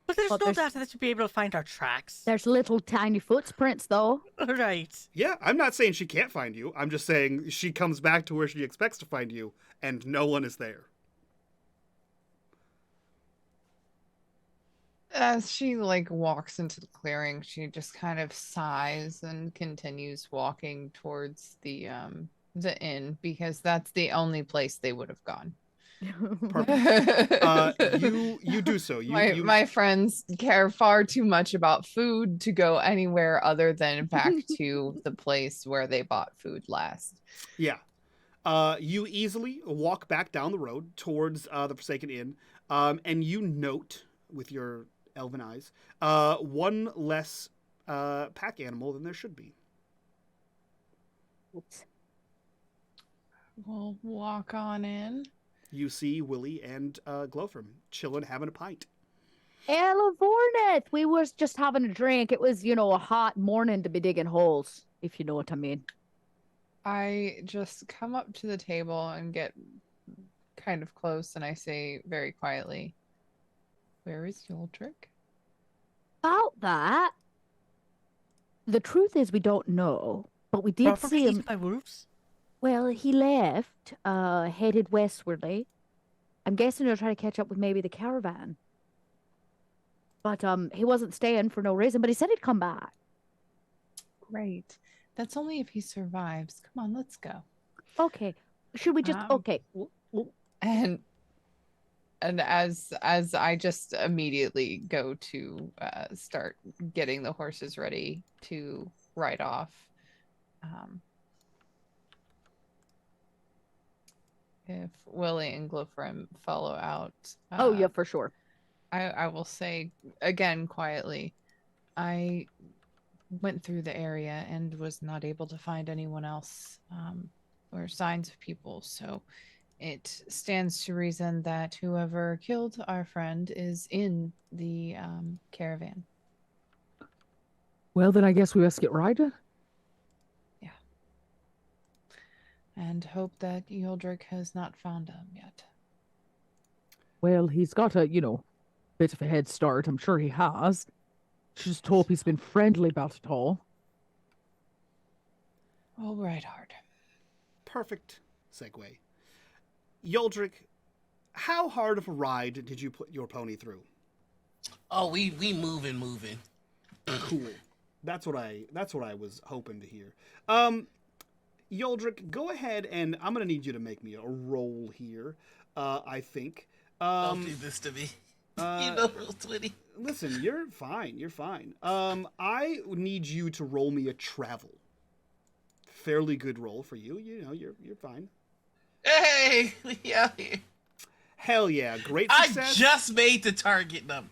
But there's But no there's- data that should be able to find our tracks. There's little tiny footprints, though. Right. Yeah, I'm not saying she can't find you. I'm just saying she comes back to where she expects to find you, and no one is there. As she like walks into the clearing, she just kind of sighs and continues walking towards the inn because that's the only place they would have gone. Perfect. You do so. My friends care far too much about food to go anywhere other than back to the place where they bought food last. Yeah. You easily walk back down the road towards the Forsaken Inn, and you note with your elven eyes one less pack animal than there should be. Oops. We'll walk on in. You see Willie and Glowfram chilling, having a pint. Elavorneth, we was just having a drink. It was, a hot morning to be digging holes, if you know what I mean. I just come up to the table and get kind of close, and I say very quietly, "Where is Yoldrick?" About that, the truth is we don't know, but we did Probably see him. eaten by wolves. Well, he left, headed westwardly. I'm guessing he'll try to catch up with maybe the caravan. But he wasn't staying for no reason, but he said he'd come back. Great. That's only if he survives. Come on, let's go. Okay. Should we just okay. And as I just immediately go to start getting the horses ready to ride off, if Willie and Glowfram follow out, Oh yeah, for sure. I will say again quietly, I went through the area and was not able to find anyone else or signs of people, so it stands to reason that whoever killed our friend is in the caravan. Well, then I guess we best get riding. Yeah. And hope that Yoldrick has not found him yet. Well, he's got a, bit of a head start. I'm sure he has. Just hope he's been friendly about it all. All right, hard. Perfect segue. Yoldrick, how hard of a ride did you put your pony through? Oh, we moving. Cool. That's what I was hoping to hear. Yoldrick, go ahead and I'm gonna need you to make me a roll here. I think. Don't do this to me. Roll 20. Listen, you're fine. You're fine. I need you to roll me a travel. Fairly good roll for you. You're fine. Hey, we out here. Hell yeah, great success. I just made the target number.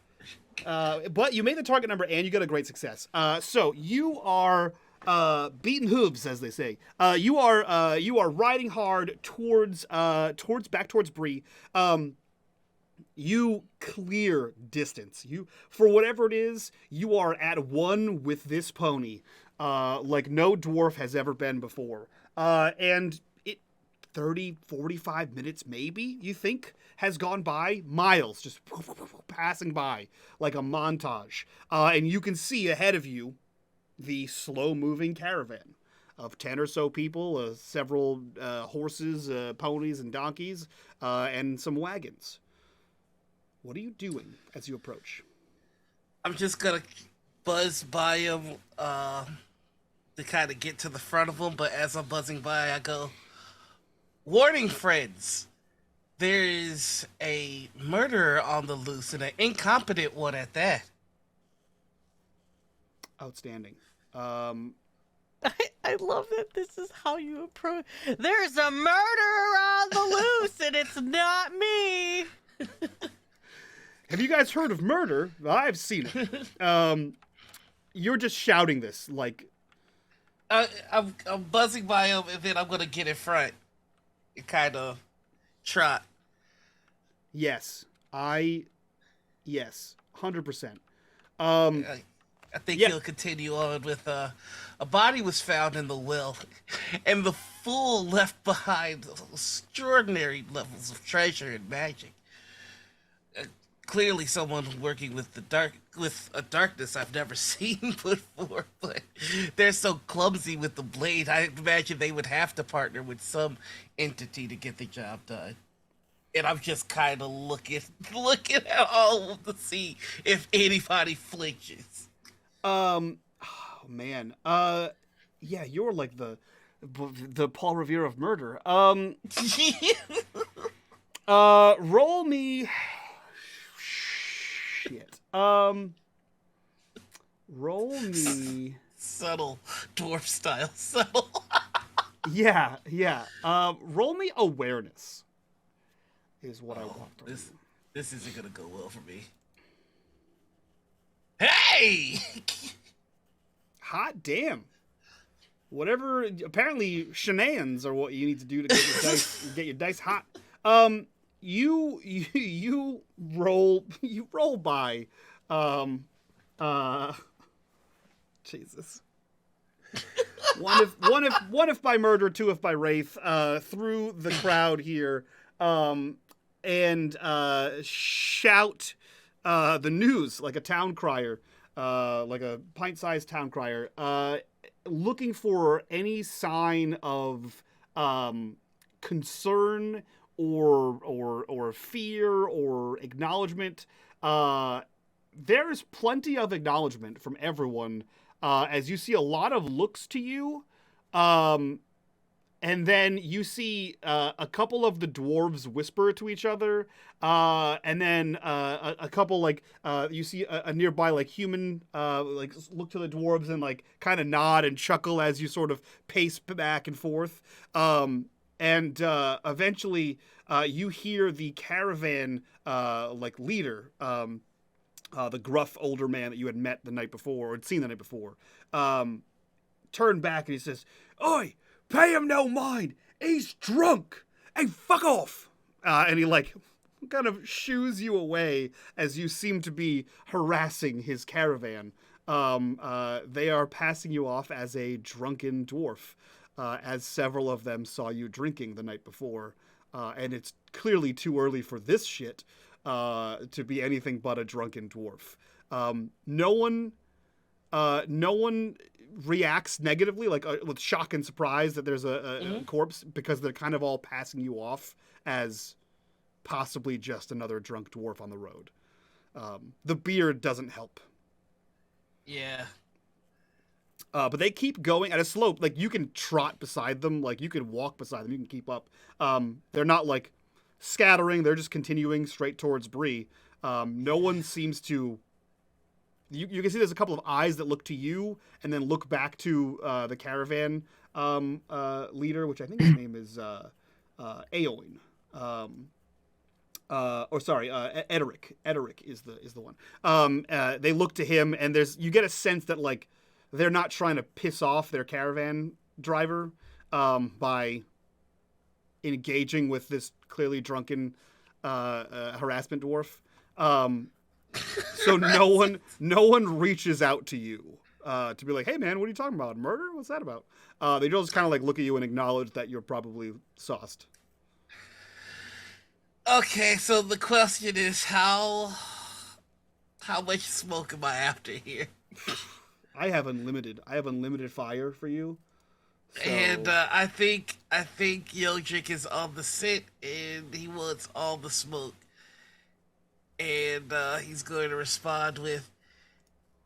But you made the target number and you got a great success. So you are beating hooves, as they say. You are riding hard towards Bree. You clear distance. For whatever it is, you are at one with this pony, like no dwarf has ever been before. And 30, 45 minutes maybe, you think, has gone by. Miles just passing by like a montage. And you can see ahead of you the slow-moving caravan of 10 or so people, several horses, ponies, and donkeys, and some wagons. What are you doing as you approach? I'm just gonna buzz by him to kind of get to the front of him, but as I'm buzzing by, I go, "Warning, friends. There is a murderer on the loose, and an incompetent one at that." Outstanding. I love that this is how you approach. There's a murderer on the loose, and it's not me. Have you guys heard of murder? I've seen it. You're just shouting this like. I'm buzzing by him, and then I'm gonna get in front and kind of trot. Yes, 100%. I think he'll continue on with a body was found in the well, and the fool left behind extraordinary levels of treasure and magic. Clearly, someone working with a darkness I've never seen before. But they're so clumsy with the blade. I imagine they would have to partner with some entity to get the job done. And I'm just kind of looking at all of them to see if anybody flinches. Oh man. Yeah, you're like the Paul Revere of murder. Roll me. Shit. Roll me. Subtle dwarf style. Subtle. Yeah. Roll me awareness. Is what I want. This isn't gonna go well for me. Hey! Hot damn. Whatever. Apparently, shenanigans are what you need to do to get your dice hot. You roll by. Jesus. One if by murder, two if by wraith. Through the crowd here. And shout the news like a town crier, like a pint-sized town crier, looking for any sign of concern or fear or acknowledgement. There's plenty of acknowledgement from everyone as you see a lot of looks to you. And then you see a couple of the dwarves whisper to each other, and then a couple like you see a nearby like human like look to the dwarves and like kind of nod and chuckle as you sort of pace back and forth. And eventually you hear the caravan like leader, the gruff older man that you had met the night before or had seen the night before, turn back and he says, "Oi! Pay him no mind. He's drunk. Hey, fuck off." And he like kind of shoos you away as you seem to be harassing his caravan. They are passing you off as a drunken dwarf, as several of them saw you drinking the night before. And it's clearly too early for this shit to be anything but a drunken dwarf. No one reacts negatively, like with shock and surprise that there's a corpse, because they're kind of all passing you off as possibly just another drunk dwarf on the road. The beard doesn't help. Yeah. But they keep going at a slope. Like you can trot beside them, like you can walk beside them, you can keep up. They're not like scattering, they're just continuing straight towards Bree. No one seems to. You can see there's a couple of eyes that look to you and then look back to the caravan leader, which I think his name is Aoin. Ederic. Ederic is the one. They look to him, and you get a sense that like they're not trying to piss off their caravan driver by engaging with this clearly drunken harassment dwarf. So no one reaches out to you to be like, "Hey man, what are you talking about? Murder? What's that about?" They just kind of like look at you and acknowledge that you're probably sauced. Okay, so the question is how much smoke am I after here? I have unlimited fire for you. So... And I think Yodrick is on the scent and he wants all the smoke. And he's going to respond with,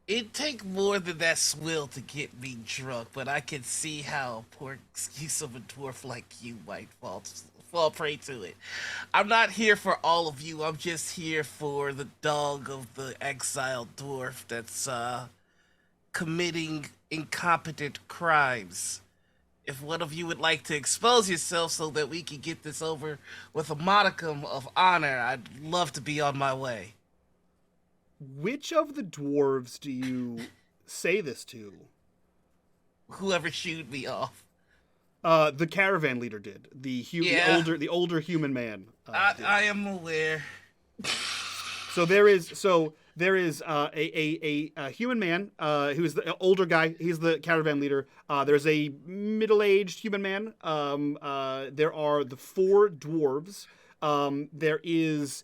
"It'd take more than that swill to get me drunk, but I can see how a poor excuse of a dwarf like you might fall prey to it. I'm not here for all of you, I'm just here for the dog of the exiled dwarf that's committing incompetent crimes if one of you would like to expose yourself so that we can get this over with a modicum of honor, I'd love to be on my way. Which of the dwarves do you say this to? Whoever shooed me off. The caravan leader did. The older human man. Did. I am aware. So there is a human man who's the older guy. He's the caravan leader. There's a middle-aged human man. There are the 4 dwarves. There is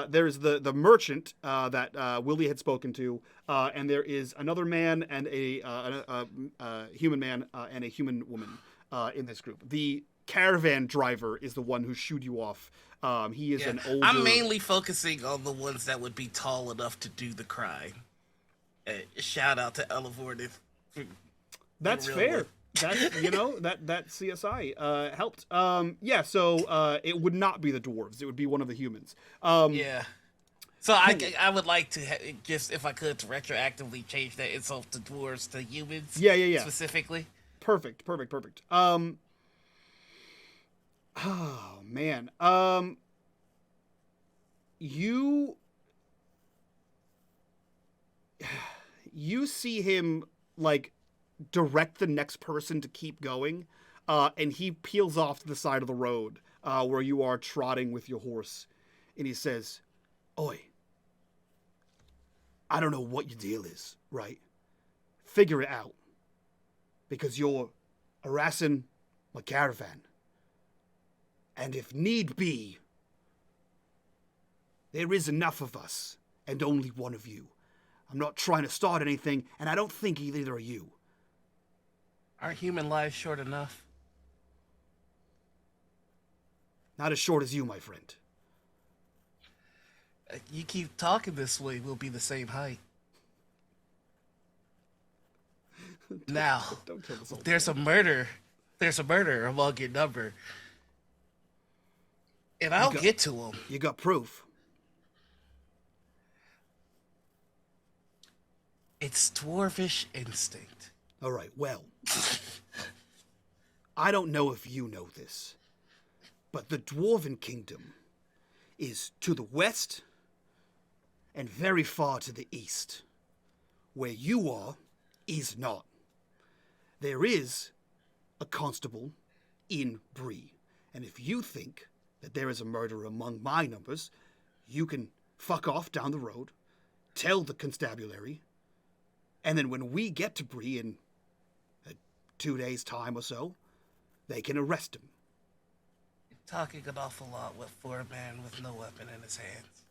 there's the merchant that Willie had spoken to, and there is another man and a human man and a human woman in this group. The caravan driver is the one who shooed you off. He is an older... I'm mainly focusing on the ones that would be tall enough to do the crime. Shout out to Elevord. That's fair. That's, that CSI helped. So it would not be the dwarves. It would be one of the humans. So I would like to just, if I could, to retroactively change that insult to dwarves to humans. Yeah. Specifically. Perfect. Oh man. You see him like direct the next person to keep going, and he peels off to the side of the road where you are trotting with your horse, and he says, "Oi, I don't know what your deal is, right? Figure it out, because you're harassing my caravan. And if need be, there is enough of us, and only one of you. I'm not trying to start anything, and I don't think either are you." Aren't human lives short enough? Not as short as you, my friend. You keep talking this way, we'll be the same height. Now, there's a murder among your number. And I'll get to him. You got proof? It's dwarvish instinct. All right, well, I don't know if you know this, but the Dwarven Kingdom is to the west and very far to the east. Where you are is not. There is a constable in Bree, and if you think that there is a murderer among my numbers, you can fuck off down the road, tell the constabulary, and then when we get to Bree in 2 days' time or so, they can arrest him. You're talking an awful lot for a man with no weapon in his hands.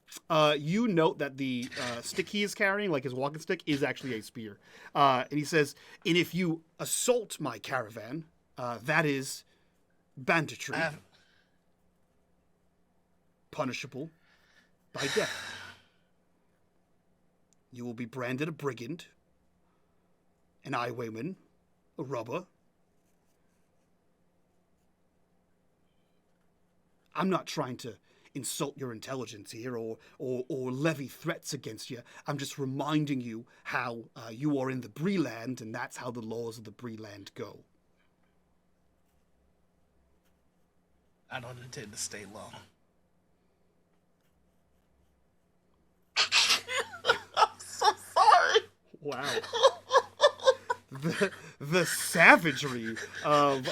You note that the stick he is carrying, like his walking stick, is actually a spear. And he says, "And if you assault my caravan, that is banditry. Punishable by death. You will be branded a brigand, an highwayman, a robber. I'm not trying to insult your intelligence here or levy threats against you. I'm just reminding you how you are in the Bree land, and that's how the laws of the Bree land go." I don't intend to stay long. I'm so sorry. Wow. The savagery of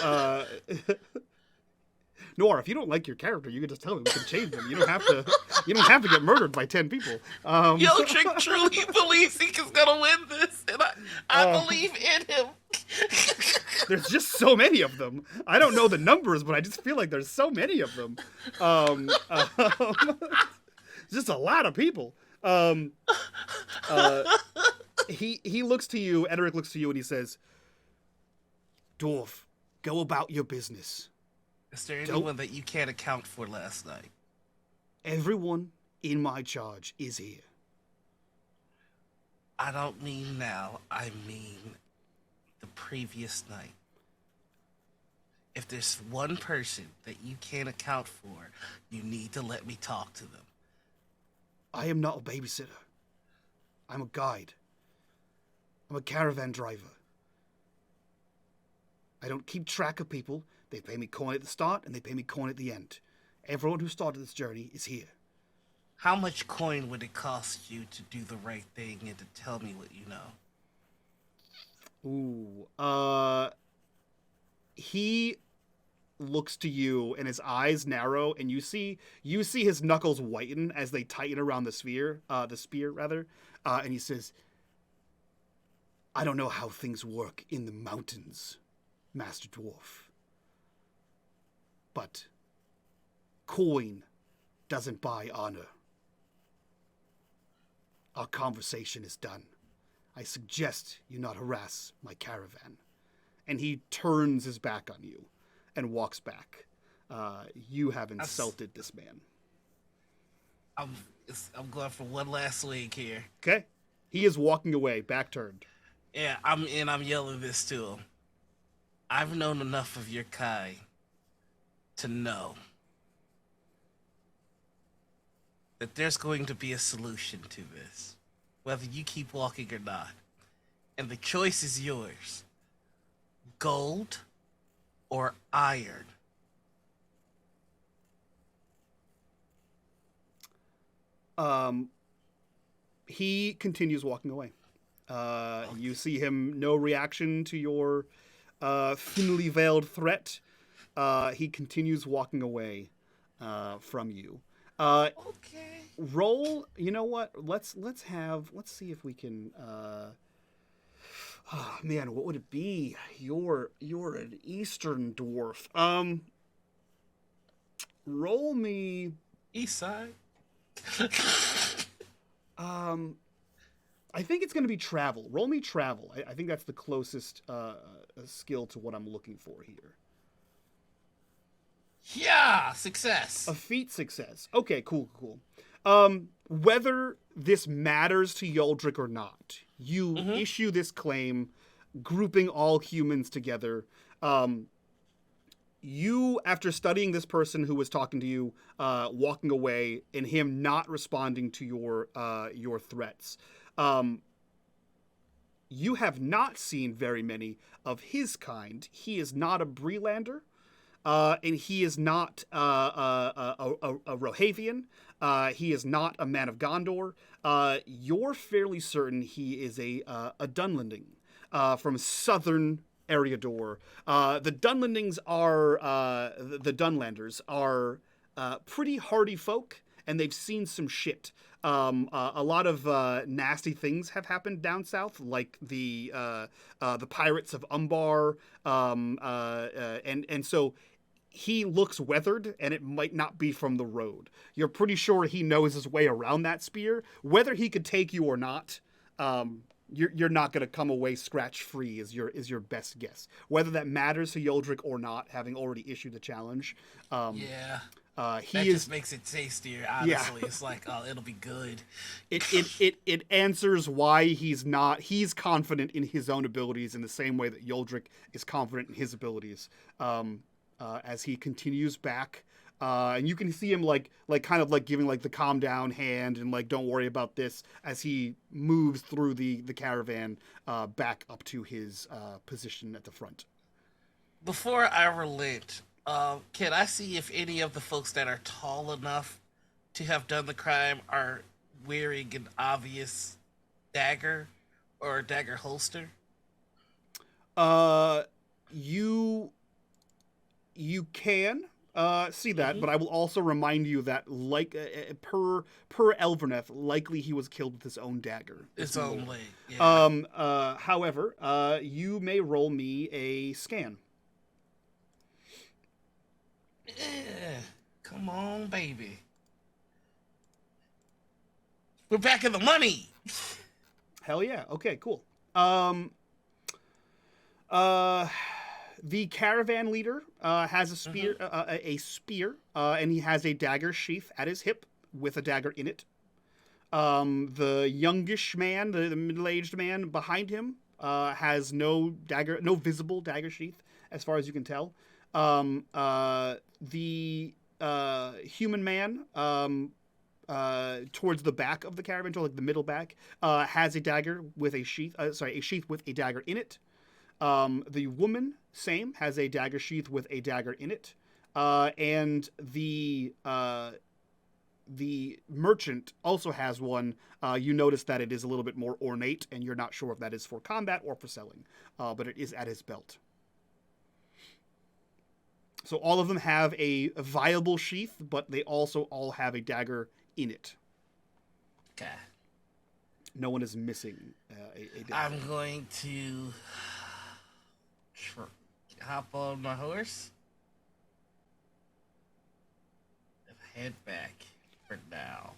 Noir, if you don't like your character, you can just tell me. We can change them. You don't have to get murdered by 10 people. Trick truly believes he is gonna win this, and I believe in him. There's just so many of them. I don't know the numbers, but I just feel like there's so many of them. Just a lot of people. He looks to you, Edric looks to you, and he says, "Dwarf, go about your business. Is there anyone that you can't account for last night?" Everyone in my charge is here." I don't mean now. I mean the previous night. If there's one person that you can't account for, you need to let me talk to them. I am not a babysitter. I'm a guide. I'm a caravan driver. I don't keep track of people. They pay me coin at the start, and they pay me coin at the end. Everyone who started this journey is here. How much coin would it cost you to do the right thing and to tell me what you know? He looks to you, and his eyes narrow, and you see his knuckles whiten as they tighten around the spear, and he says, I don't know how things work in the mountains, Master Dwarf. But coin doesn't buy honor. Our conversation is done. I suggest you not harass my caravan. And he turns his back on you and walks back. You have insulted this man. I'm going for one last swing here. Okay. He is walking away, back turned. Yeah, I'm yelling this to him. I've known enough of your kind to know that there's going to be a solution to this, whether you keep walking or not. And the choice is yours. Gold or iron. He continues walking away. You see him, no reaction to your thinly veiled threat. He continues walking away from you. Okay. Roll. You know what? Let's see if we can. Oh man, what would it be? You're an Eastern dwarf. Roll me. East side. I think it's going to be travel. Roll me travel. I think that's the closest skill to what I'm looking for here. Yeah, success. A feat success. Okay, cool. Whether this matters to Yoldrick or not, you issue this claim, grouping all humans together. You, after studying this person who was talking to you, walking away, and him not responding to your threats, you have not seen very many of his kind. He is not a Breelander. And he is not a Rohavian. He is not a man of Gondor. You're fairly certain he is a Dunlending from southern Eriador. The Dunlendings are the Dunlanders are pretty hardy folk, and they've seen some shit. A lot of nasty things have happened down south, like the pirates of Umbar, and so he looks weathered, and it might not be from the road. You're pretty sure he knows his way around that spear. Whether he could take you or not, you're not going to come away scratch-free is your best guess. Whether that matters to Yoldrick or not, having already issued the challenge. That just makes it tastier, honestly. Yeah. It's like, oh, it'll be good. It answers why he's confident in his own abilities in the same way that Yoldrick is confident in his abilities. As he continues back, and you can see him like kind of like giving like the calm down hand and like don't worry about this as he moves through the caravan back up to his position at the front. Before I relent, can I see if any of the folks that are tall enough to have done the crime are wearing an obvious dagger or a dagger holster? You can see that, but I will also remind you that, like per Elverneth, likely he was killed with his own dagger. His own blade. Yeah. However, you may roll me a scan. Yeah. Come on, baby. We're back in the money. Hell yeah. Okay. Cool. The caravan leader has a spear, and he has a dagger sheath at his hip with a dagger in it. The youngish man, the middle-aged man behind him, has no visible dagger sheath as far as you can tell. The human man towards the back of the caravan, towards like the middle back, has a dagger with a sheath with a dagger in it. The woman, same, has a dagger sheath with a dagger in it. And the merchant also has one. You notice that it is a little bit more ornate, and you're not sure if that is for combat or for selling, but it is at his belt. So all of them have a viable sheath, but they also all have a dagger in it. Okay. No one is missing a dagger. I'm going to hop on my horse and head back for now.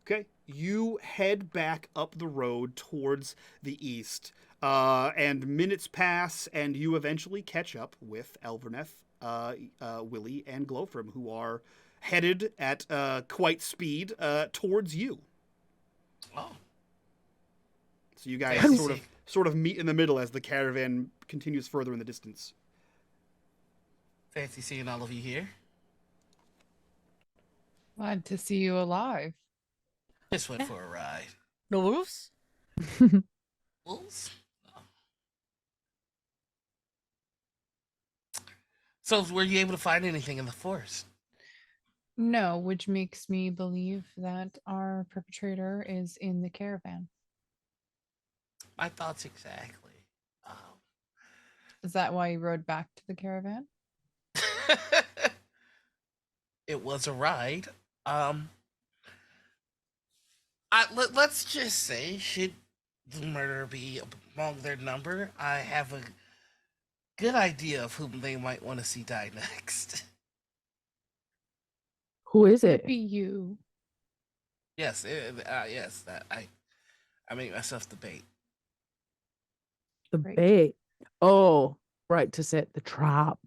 Okay, you head back up the road towards the east, and minutes pass, and you eventually catch up with Elverneth, Willie, and Glowfram, who are headed at quite speed towards you. Oh. So you guys Fancy. sort of meet in the middle as the caravan continues further in the distance. Fancy seeing all of you here. Glad to see you alive. Just went for a ride. No wolves? Wolves? No. So, were you able to find anything in the forest? No, which makes me believe that our perpetrator is in the caravan. My thoughts exactly. Is that why you rode back to the caravan? It was a ride. Let's just say, should the murderer be among their number, I have a good idea of whom they might want to see die next. Who is Could it? it be you? Yes, yes. That I made myself the bait. The Great. bait. Oh, right, to set the trap.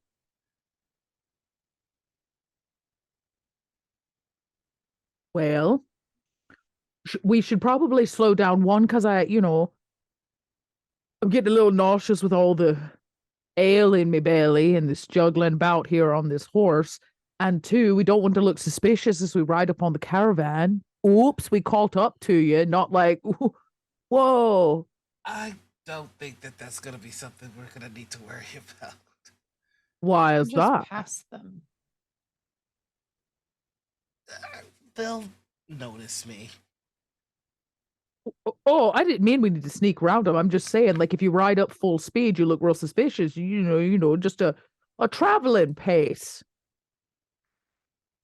Well, we should probably slow down. One, because I'm getting a little nauseous with all the ale in my belly and this juggling about here on this horse. And two, we don't want to look suspicious as we ride up on the caravan. Oops, we caught up to you, not like, whoa. I don't think that's gonna be something we're gonna need to worry about. Why is Just that? pass them. They'll notice me. Oh, I didn't mean we need to sneak around them. I'm just saying, like, if you ride up full speed, you look real suspicious. Just a traveling pace.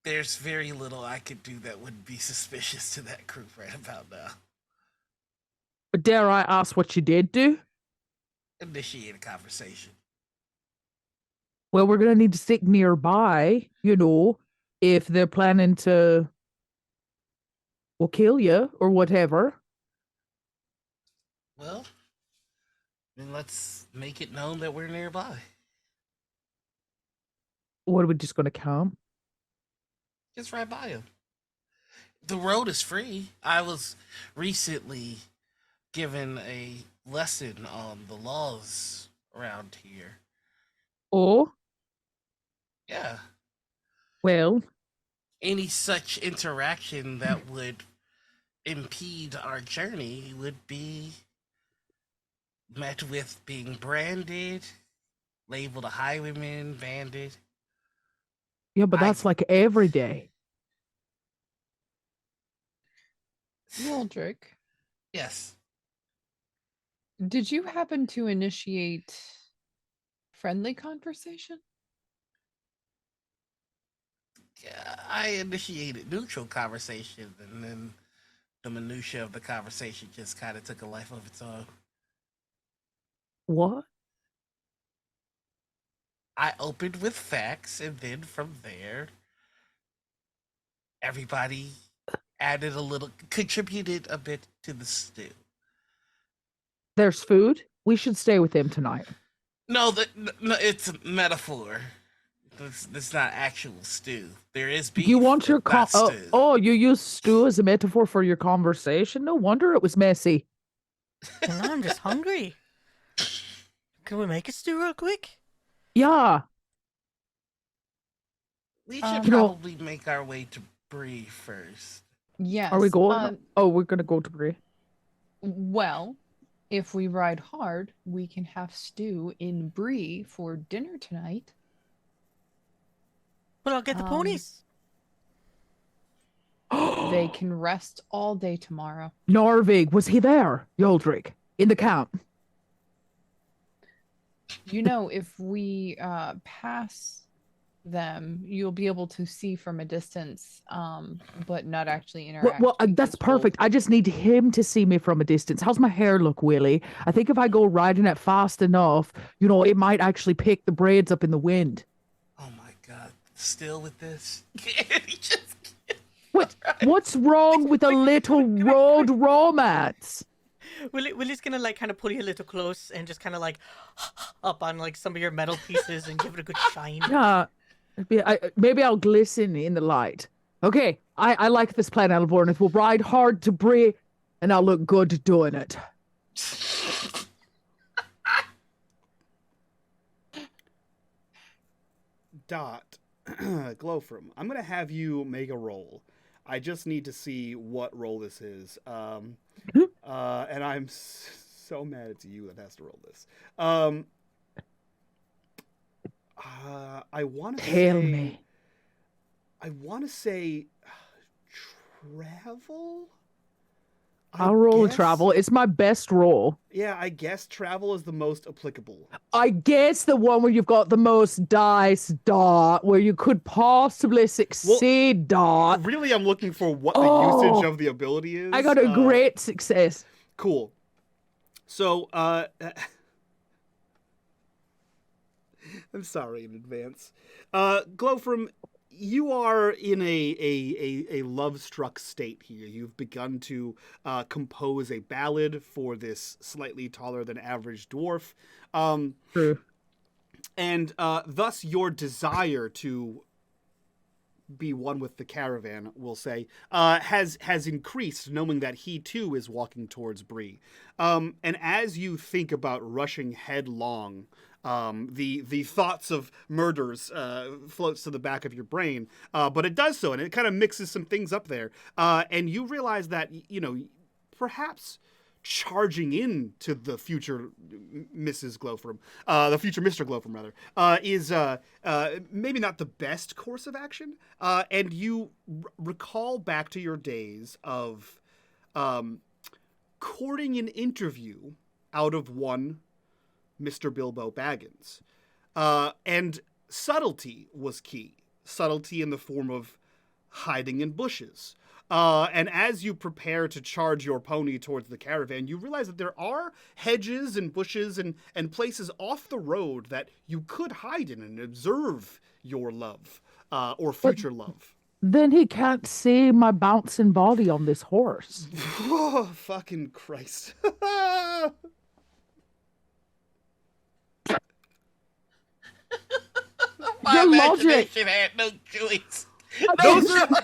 There's very little I could do that would be suspicious to that group right about now. But dare I ask what you did do? Initiate a conversation. Well, we're gonna need to stick nearby, if they're planning to, well, kill you or whatever. Well, then let's make it known that we're nearby. What are we just gonna come? Just right by him. The road is free. I was recently given a lesson on the laws around here. Oh, Yeah. well, Any such interaction that would impede our journey would be met with being branded, labeled a highwayman, bandit. yeah, but that's like every day. Waldrick, Yes. did you happen to initiate friendly conversation? Yeah, I initiated neutral conversation, and then the minutia of the conversation just kind of took a life of its own. What? I opened with facts, and then from there, everybody contributed a bit to the stew. There's food? We should stay with him tonight. No, it's a metaphor. It's not actual stew. There is beef. You want your but not stew. you use stew as a metaphor for your conversation? No wonder it was messy. And now I'm just hungry. Can we make a stew real quick? Yeah. We should You know- probably make our way to Bree first. Yes. Are we going? We're gonna go to Brie. Well, If we ride hard, we can have stew in Brie for dinner tonight. Well, I'll get the ponies. They can rest all day tomorrow. Norvig, was he there, Yoldrick, in the camp? You know, if we pass them, you'll be able to see from a distance, but not actually interact. Well, that's perfect. I just need him to see me from a distance. How's my hair look, Willie? I think if I go riding it fast enough, it might actually pick the braids up in the wind. Oh my god. Still with this? He just What's wrong with a little road romance? Willie's gonna like kind of pull you a little close and just kind of like up on like some of your metal pieces and give it a good shine. Yeah. Maybe I'll glisten in the light. Okay, I like this plan, Elvornith. We'll ride hard to Brie, and I'll look good doing it. Dot. Glowfram, I'm going to have you make a roll. I just need to see what roll this is. And I'm so mad it's you that has to roll this. I want to Tell me. I want to say travel. I'll roll travel. It's my best roll. Yeah, I guess travel is the most applicable. I guess the one where you've got the most dice, Dot, where you could possibly succeed, Dot. Really, I'm looking for what the usage of the ability is. I got a great success. Cool. So, I'm sorry in advance. Glowfram, you are in a love-struck state here. You've begun to compose a ballad for this slightly taller than average dwarf. True. And thus your desire to be one with the caravan, we'll say, has increased, knowing that he too is walking towards Brie. And as you think about rushing headlong, the thoughts of murders floats to the back of your brain, but it does so, and it kind of mixes some things up there. And you realize that, perhaps charging in to the future Mrs. Glowfram, the future Mr. Glowfram, rather, is maybe not the best course of action. And you recall back to your days of courting an interview out of one Mr. Bilbo Baggins. And subtlety was key. Subtlety in the form of hiding in bushes. And as you prepare to charge your pony towards the caravan, you realize that there are hedges and bushes and places off the road that you could hide in and observe your love, or future love. Then he can't see my bouncing body on this horse. Oh, fucking Christ. My Your logic. imagination had no choice.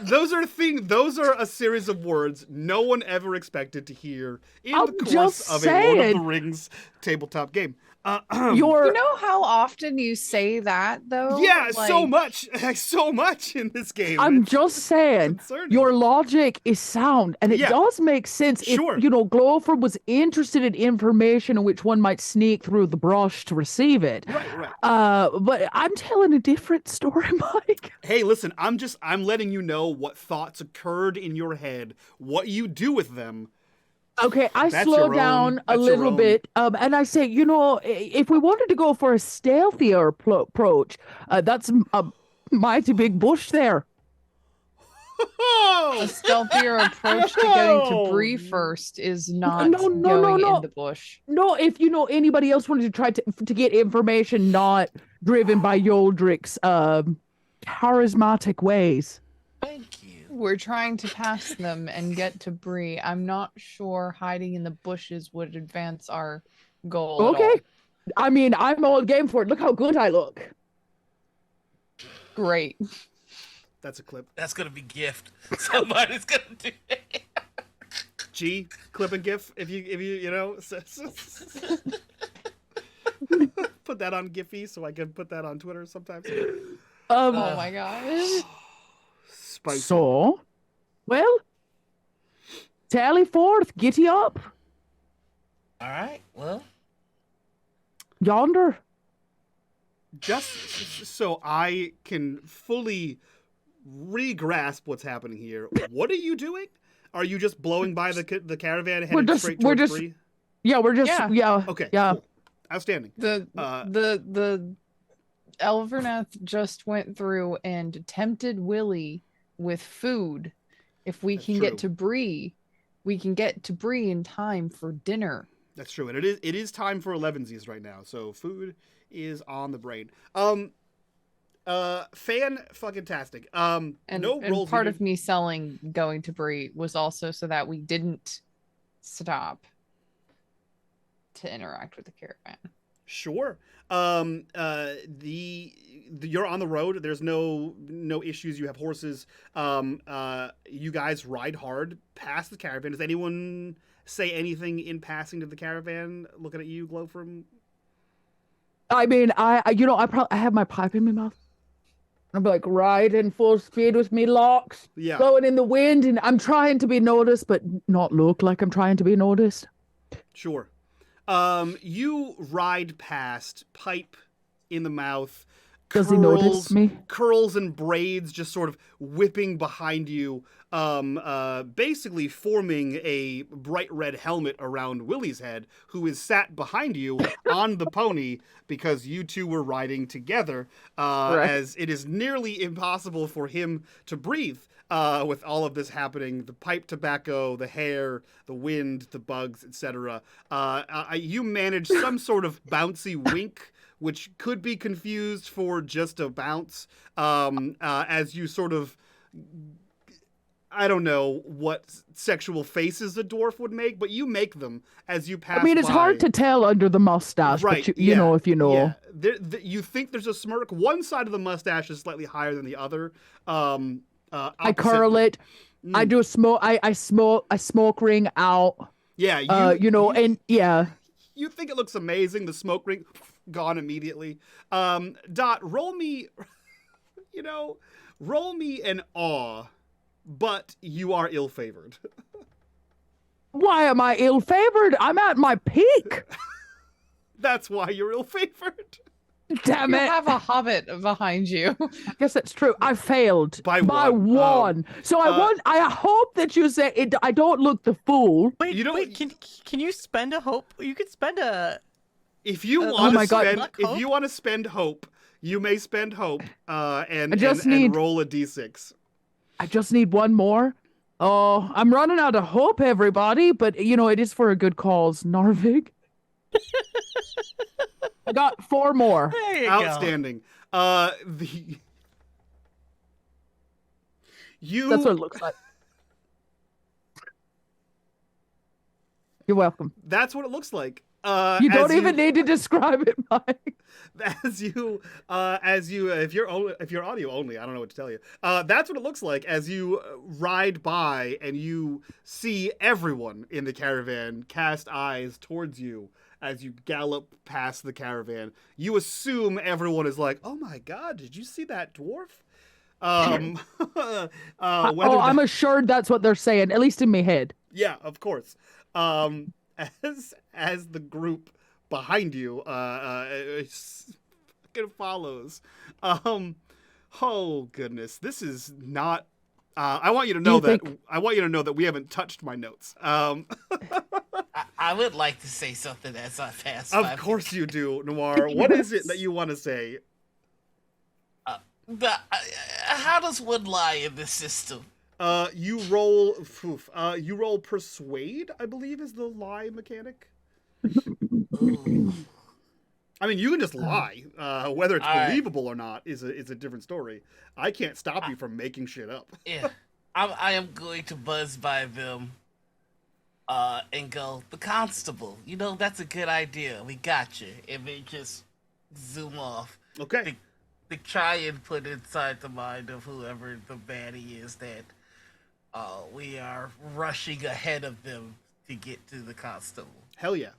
Those are a series of words no one ever expected to hear in I'm the course just of a Lord of the saying. Rings tabletop game. You know how often you say that, though? Yeah, so Like, much in this game. I'm It's just saying, concerning. your logic is sound, and it Yeah. does make sense Sure. if, Glowford was interested in information in which one might sneak through the brush to receive it. Right. But I'm telling a different story, Mike. Hey, listen, I'm letting you know what thoughts occurred in your head, what you do with them. Okay, I That's slow your down own- a that's your little own. bit, and I say, if we wanted to go for a stealthier approach, that's a mighty big bush there. a stealthier approach to getting to Brie first is not No, going in the bush. No, if anybody else wanted to try to get information not driven by Yoldrick's charismatic ways. Thank you. We're trying to pass them and get to Brie. I'm not sure hiding in the bushes would advance our goal. at Okay. all. I mean, I'm all game for it. Look how good I look. Great. That's a clip. That's gonna be gift. Somebody's gonna do it. G, clip and GIF, if you put that on Giphy so I can put that on Twitter sometimes. Oh my gosh. Spicy. So, well, tally forth, giddy up. All right. Well, Yonder. Just so I can fully re-grasp what's happening here, what are you doing? Are you just blowing by the caravan headed straight towards Bree? Yeah, we're just yeah. Okay. Yeah. Cool. Outstanding. The Elverneth just went through and tempted Willie with food. If we That's can true. get to Bree, we can get to Bree in time for dinner. That's true, and it is time for 11sies right now, so food is on the brain. Fan-fucking-tastic. And, No and rolls part needed. of me selling going to Bree was also so that we didn't stop to interact with the caravan. Sure. You're on the road. There's no issues. You have horses. You guys ride hard past the caravan. Does anyone say anything in passing to the caravan? Looking at you, Glow from. I mean, I have my pipe in my mouth. I'm like riding full speed with me locks, Yeah. blowing in the wind, and I'm trying to be noticed, but not look like I'm trying to be noticed. Sure. You ride past, pipe in the mouth. Does he notice me? Curls and braids just sort of whipping behind you, basically forming a bright red helmet around Willie's head, who is sat behind you on the pony because you two were riding together, as it is nearly impossible for him to breathe with all of this happening. The pipe tobacco, the hair, the wind, the bugs, etc. You manage some sort of bouncy wink, which could be confused for just a bounce, as you sort of, I don't know what sexual faces a dwarf would make, but you make them as you pass by. I mean, it's hard to tell under the mustache, right, but you know if you know. Yeah. You think there's a smirk. One side of the mustache is slightly higher than the other. I curl it. I do a smoke. I smoke ring out. Yeah, you think it looks amazing. The smoke ring gone immediately. Dot, roll me, roll me an awe, but you are ill-favored. Why am I ill-favored? I'm at my peak. That's why you're ill-favored. Damn You it. have a hobbit behind you. I guess that's true. I failed By one. So I hope that you say it. I don't look the fool. Wait, You don't- wait. Can you spend a hope? You could spend a. If you oh my want to God. spend, Luck if hope? you want to spend hope, you may spend hope, and just and need- roll a d6. I just need one more. Oh, I'm running out of hope, everybody. But it is for a good cause, Narvik. I got 4 more. There you go. Outstanding. You. That's what it looks like. You're welcome. That's what it looks like. You don't even need to describe it, Mike. As you, if you're audio only, I don't know what to tell you. That's what it looks like as you ride by and you see everyone in the caravan cast eyes towards you as you gallop past the caravan. You assume everyone is like, "Oh my God, did you see that dwarf?" I'm assured that's what they're saying, at least in my head. Yeah, of course. As the group behind you fucking follows. Oh goodness, this is not. I want you to know that we haven't touched my notes. I would like to say something as I pass. Of course you do, Noir. What is it that you want to say? How does one lie in this system? You roll persuade, I believe is the lie mechanic. I mean, you can just lie. Whether it's believable or not is a different story. I can't stop you from making shit up. Yeah, I am going to buzz by them, and go, the constable. That's a good idea. We got you. And then just zoom off. Okay. To try and put inside the mind of whoever the baddie is that we are rushing ahead of them to get to the constable. Hell yeah.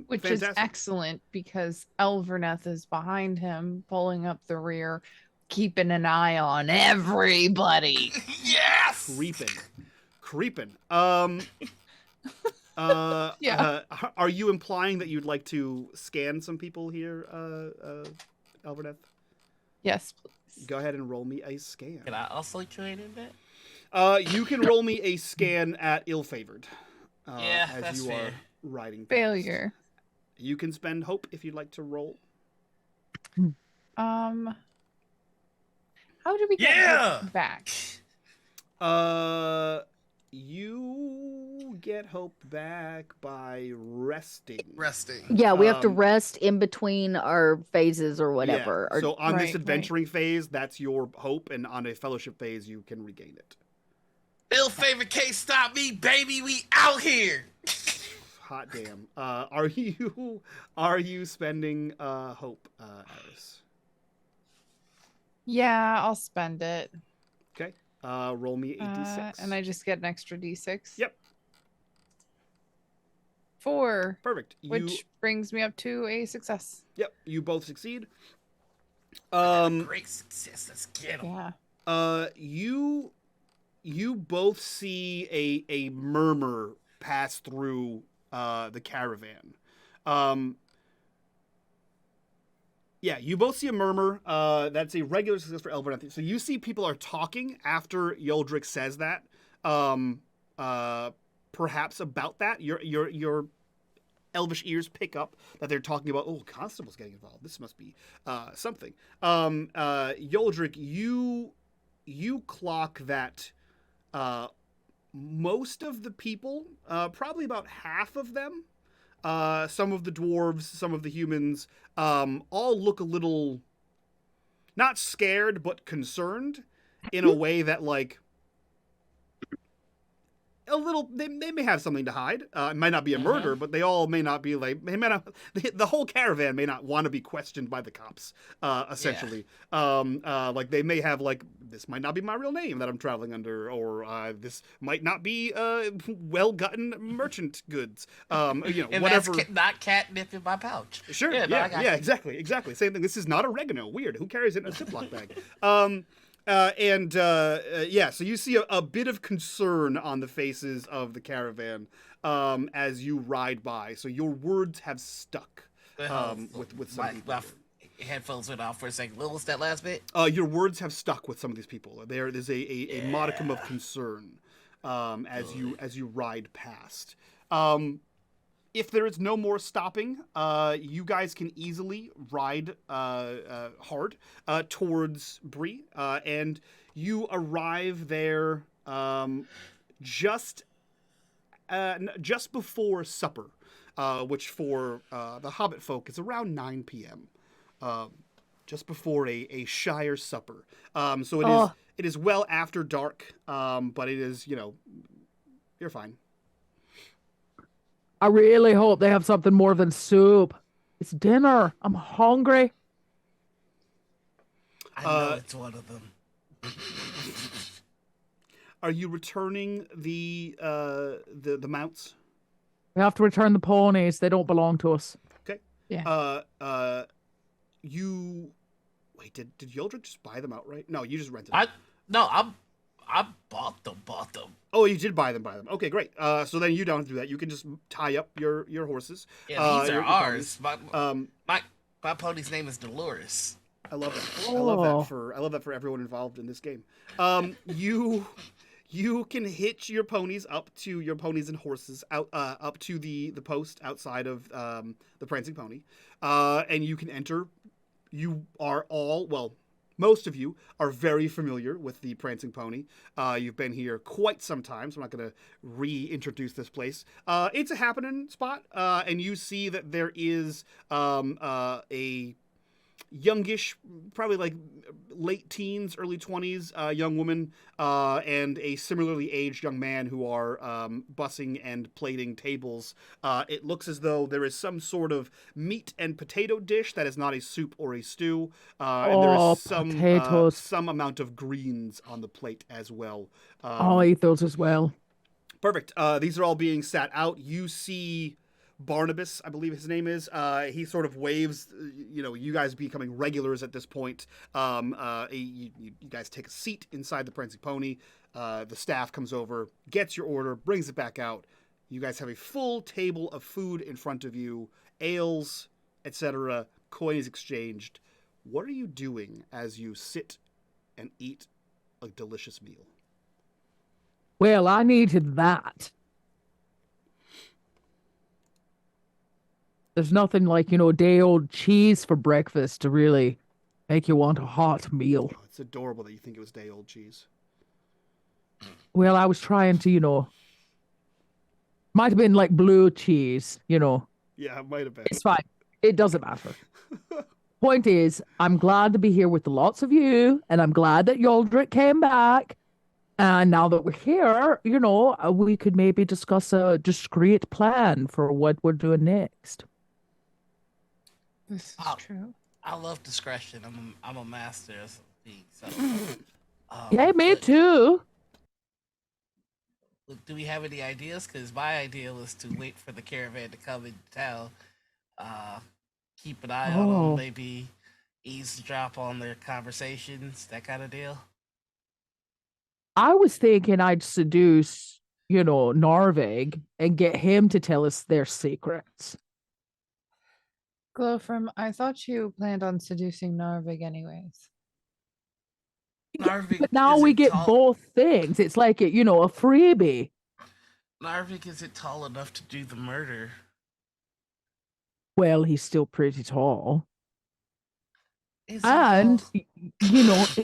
Which fantastic. is excellent because Elverneth is behind him, pulling up the rear, keeping an eye on everybody. Yes! Creeping. Yeah. Are you implying that you'd like to scan some people here, Alverneth? Yes, please. Go ahead and roll me a scan. Can I also join in that? You can roll me a scan at ill-favored. Yeah, as that's you fair. are riding. Past. Failure. You can spend hope if you'd like to roll. How do we get hope back? You get hope back by resting. Yeah, we have to rest in between our phases or whatever. Yeah. So on this Right. adventuring phase, that's your hope, and on a fellowship phase, you can regain it. Ill favor can't stop me, baby. We out here. Hot damn. Are you spending hope, Aris? Yeah, I'll spend it. Okay. Roll me a d6. And I just get an extra d6. Yep. 4. Perfect. Which brings me up to a success. Yep. You both succeed. Great success. Let's get 'em. Yeah. You both see a murmur pass through the caravan. Yeah, you both see a murmur. That's a regular success for Elverneth. So you see people are talking after Yoldrick says that. Perhaps about that. Your elvish ears pick up that they're talking about, oh, constable's getting involved. This must be something. Yoldrick, you clock that most of the people, probably about half of them, some of the dwarves, some of the humans, all look a little, not scared, but concerned in a way that, like, a little, they may have something to hide. It might not be a murder, but they all may not be like, they may not, the whole caravan may not want to be questioned by the cops, essentially. Yeah. Like they may have like, this might not be my real name that I'm traveling under, or this might not be well-gotten merchant goods. And whatever. That's not catnip in my pouch. Sure. Yeah, exactly. Same thing. This is not oregano. Weird. Who carries it in a Ziploc bag? So you see a bit of concern on the faces of the caravan as you ride by. So your words have stuck with some people. My headphones went off for a second. What was that last bit? Your words have stuck with some of these people. There's a modicum of concern as you ride past. If there is no more stopping, you guys can easily ride hard towards Bree, and you arrive there just before supper, which for the Hobbit folk is around 9 p.m. Just before a Shire supper. So it is well after dark, but it is, you're fine. I really hope they have something more than soup. It's dinner. I'm hungry. I know it's one of them. Are you returning the mounts? We have to return the ponies. They don't belong to us. Okay. Yeah. You wait. Did Yoldrick just buy them outright? No, you just rented. I bought them. Oh, you did buy them. Okay, great. So then you don't have to do that. You can just tie up your horses. Yeah, these are your ours. ponies. My pony's name is Dolores. I love that. Oh. I love that for everyone involved in this game. You can hitch your ponies and horses out up to the post outside of the prancing pony, and you can enter. You are all, well, most of you are very familiar with the prancing pony. You've been here quite some time, so I'm not going to reintroduce this place. It's a happening spot, and you see that there is a youngish, probably like late teens, early 20s young woman, and a similarly aged young man who are bussing and plating tables. It looks as though there is some sort of meat and potato dish that is not a soup or a stew, and there is some amount of greens on the plate as well. I'll eat those as well. Perfect. These are all being sat out. You see Barnabas, I believe his name is. He sort of waves, you guys becoming regulars at this point. You guys take a seat inside the prancing pony. The staff comes over, gets your order, brings it back out. You guys have a full table of food in front of you, ales, etc. Coin is exchanged. What are you doing as you sit and eat a delicious meal? Well, I needed that. There's nothing like, day-old cheese for breakfast to really make you want a hot meal. Oh, it's adorable that you think it was day-old cheese. Well, I was trying to, might have been like blue cheese, Yeah, it might have been. It's fine. It doesn't matter. Point is, I'm glad to be here with lots of you, and I'm glad that Yoldrick came back. And now that we're here, we could maybe discuss a discreet plan for what we're doing next. This is true. I love discretion. I'm a master of things. So, Yeah, me too. Do we have any ideas? Because my idea was to wait for the caravan to come into town, keep an eye on them, maybe eavesdrop on their conversations, that kind of deal. I was thinking I'd seduce, Narvig and get him to tell us their secrets. Glowfrom, I thought you planned on seducing Narvig anyways. Narvig, but now we get both things. It's like, a freebie. Narvig isn't tall enough to do the murder. Well, he's still pretty tall. Is and, he's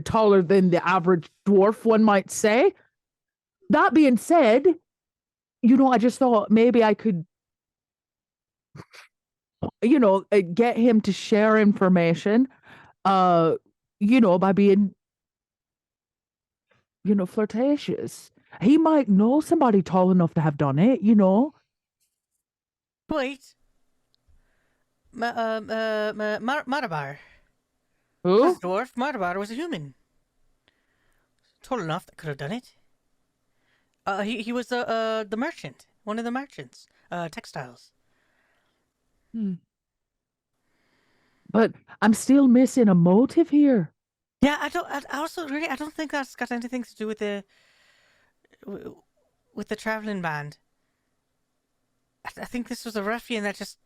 taller than the average dwarf, one might say. That being said, I just thought maybe I could, get him to share information, by being, flirtatious. He might know somebody tall enough to have done it, Wait. Marabar. Who? Was a dwarf. Marabar was a human. Tall enough that could have done it. He was the merchant. One of the merchants. Textiles. But I'm still missing a motive here. Yeah, I don't think that's got anything to do with the traveling band. I think this was a ruffian that just,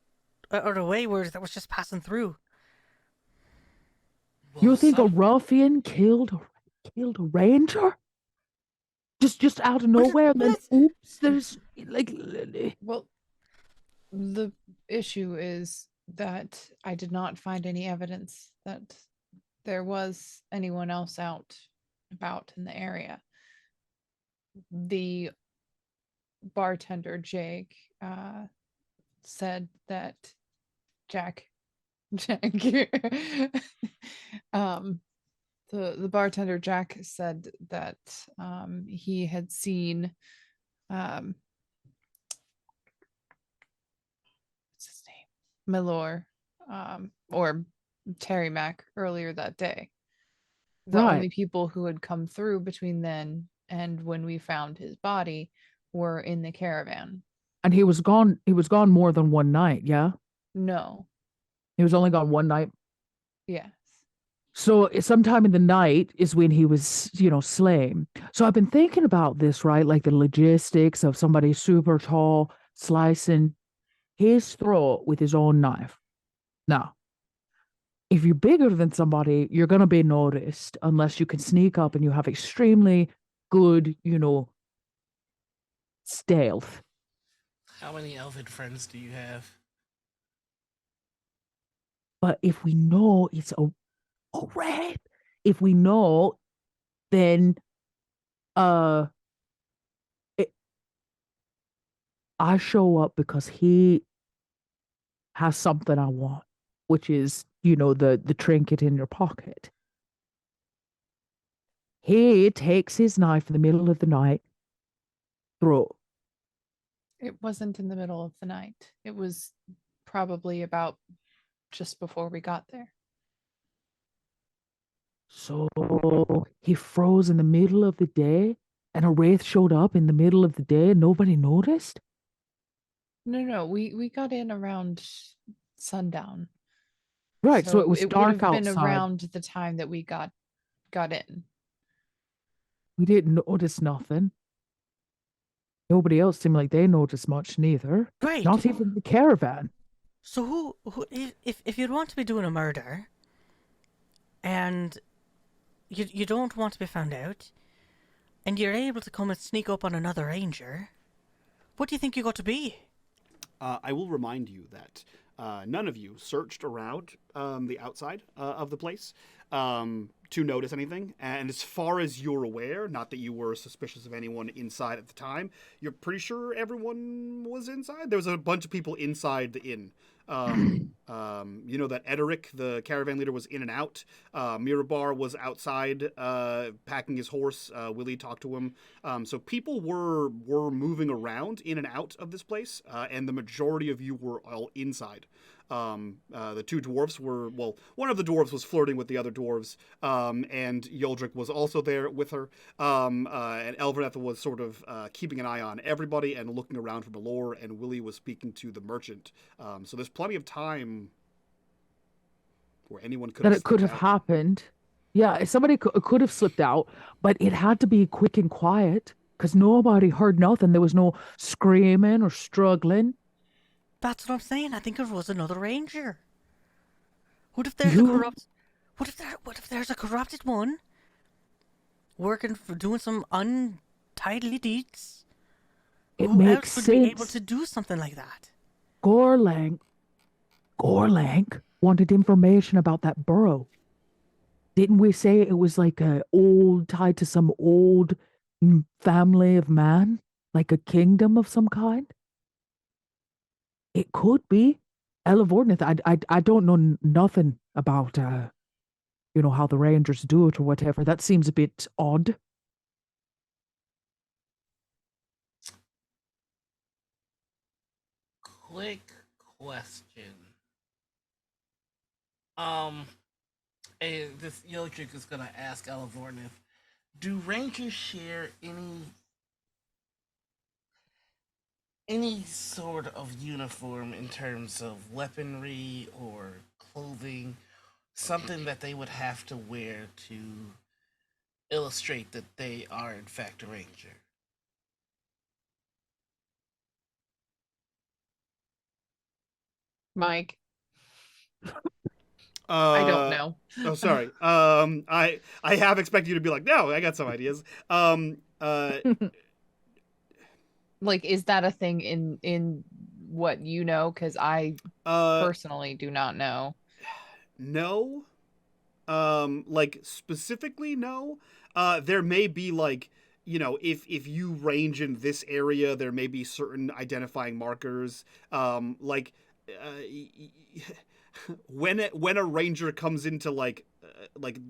or a wayward that was just passing through. Well, you think a ruffian killed a ranger? Just out of nowhere, and then oops, there's like. Well, the issue is that I did not find any evidence that there was anyone else out about in the area. The bartender Jake said that the bartender Jack said that he had seen what's his name, Milor, or Terry Mac earlier that day. The only people who had come through between then and when we found his body were in the caravan. And he was gone more than one night, yeah? No. He was only gone one night? Yes. So sometime in the night is when he was, slain. So I've been thinking about this, right? Like the logistics of somebody super tall slicing his throat with his own knife. Now, if you're bigger than somebody, you're going to be noticed unless you can sneak up and you have extremely good, stealth. How many elven friends do you have? But if we know it's a rape, if we know, then I show up because he has something I want, which is, the trinket in your pocket. He takes his knife in the middle of the night, throat. It wasn't in the middle of the night. It was probably about just before we got there. So he froze in the middle of the day, and a wraith showed up in the middle of the day and nobody noticed? No. We got in around sundown. Right, so it was dark would have been outside. around the time that we got in. We didn't notice nothing. Nobody else seemed like they noticed much neither. Great. Not even the caravan. So who if you'd want to be doing a murder and you don't want to be found out and you're able to come and sneak up on another ranger, what do you think you got to be? I will remind you that none of you searched around the outside of the place to notice anything. And as far as you're aware, not that you were suspicious of anyone inside at the time, you're pretty sure everyone was inside. There was a bunch of people inside the inn. You know that Ederic, the caravan leader, was in and out. Mirabar was outside packing his horse. Willie talked to him. So people were moving around in and out of this place, and the majority of you were all inside. The two dwarves were, well, one of the dwarves was flirting with the other dwarves, and Yoldric was also there with her, and Elverneth was sort of keeping an eye on everybody and looking around for Belor, and Willie was speaking to the merchant. So there's plenty of time where anyone could That have it could slipped have out. happened. Yeah, somebody could have slipped out, but it had to be quick and quiet because nobody heard nothing. There was no screaming or struggling. That's what I'm saying. I think it was another ranger. What if there's a You, corrupt? What if there's a corrupted one working for doing some untidily deeds? it Who makes else would be able sense. to do something like that? Gorlank, Gorlank wanted information about that burrow. Didn't we say it was like a old, tied to some old family of man? Like a kingdom of some kind? It could be. Elavornith, I don't know nothing about, how the Rangers do it or whatever. That seems a bit odd. Quick question. Um, this Yodrick is gonna ask Alavornith, do Rangers share any sort of uniform in terms of weaponry or clothing, something that they would have to wear to illustrate that they are in fact a ranger? Mike, Uh, I don't know. Oh, sorry. I have expected you to be like, no, I got some ideas. Like, is that a thing in what you know? Because I Uh, personally do not know. no. Like specifically, no. There may be like, if you range in this area, there may be certain identifying markers. When a ranger comes into like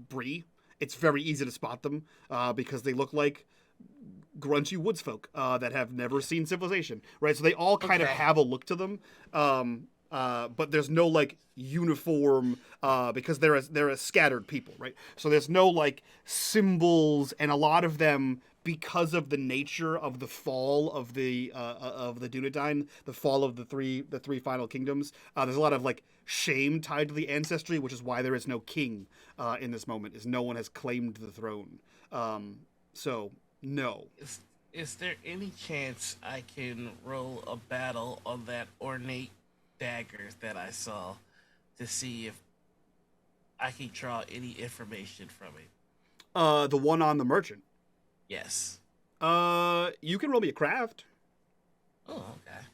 Bree, it's very easy to spot them because they look like grunchy woods folk that have never seen civilization, right? So they all kind of Okay. have a look to them. But there's no like uniform because they're a scattered people, right? So there's no like symbols, and a lot of them, because of the nature of the fall of the Dunedain, the fall of the three final kingdoms. There's a lot of like shame tied to the ancestry, which is why there is no king in this moment. Is no one has claimed the throne. So no. Is there any chance I can roll a battle on that ornate dagger that I saw to see if I can draw any information from it? The one on the merchant. Yes. You can roll me a craft. Oh, okay.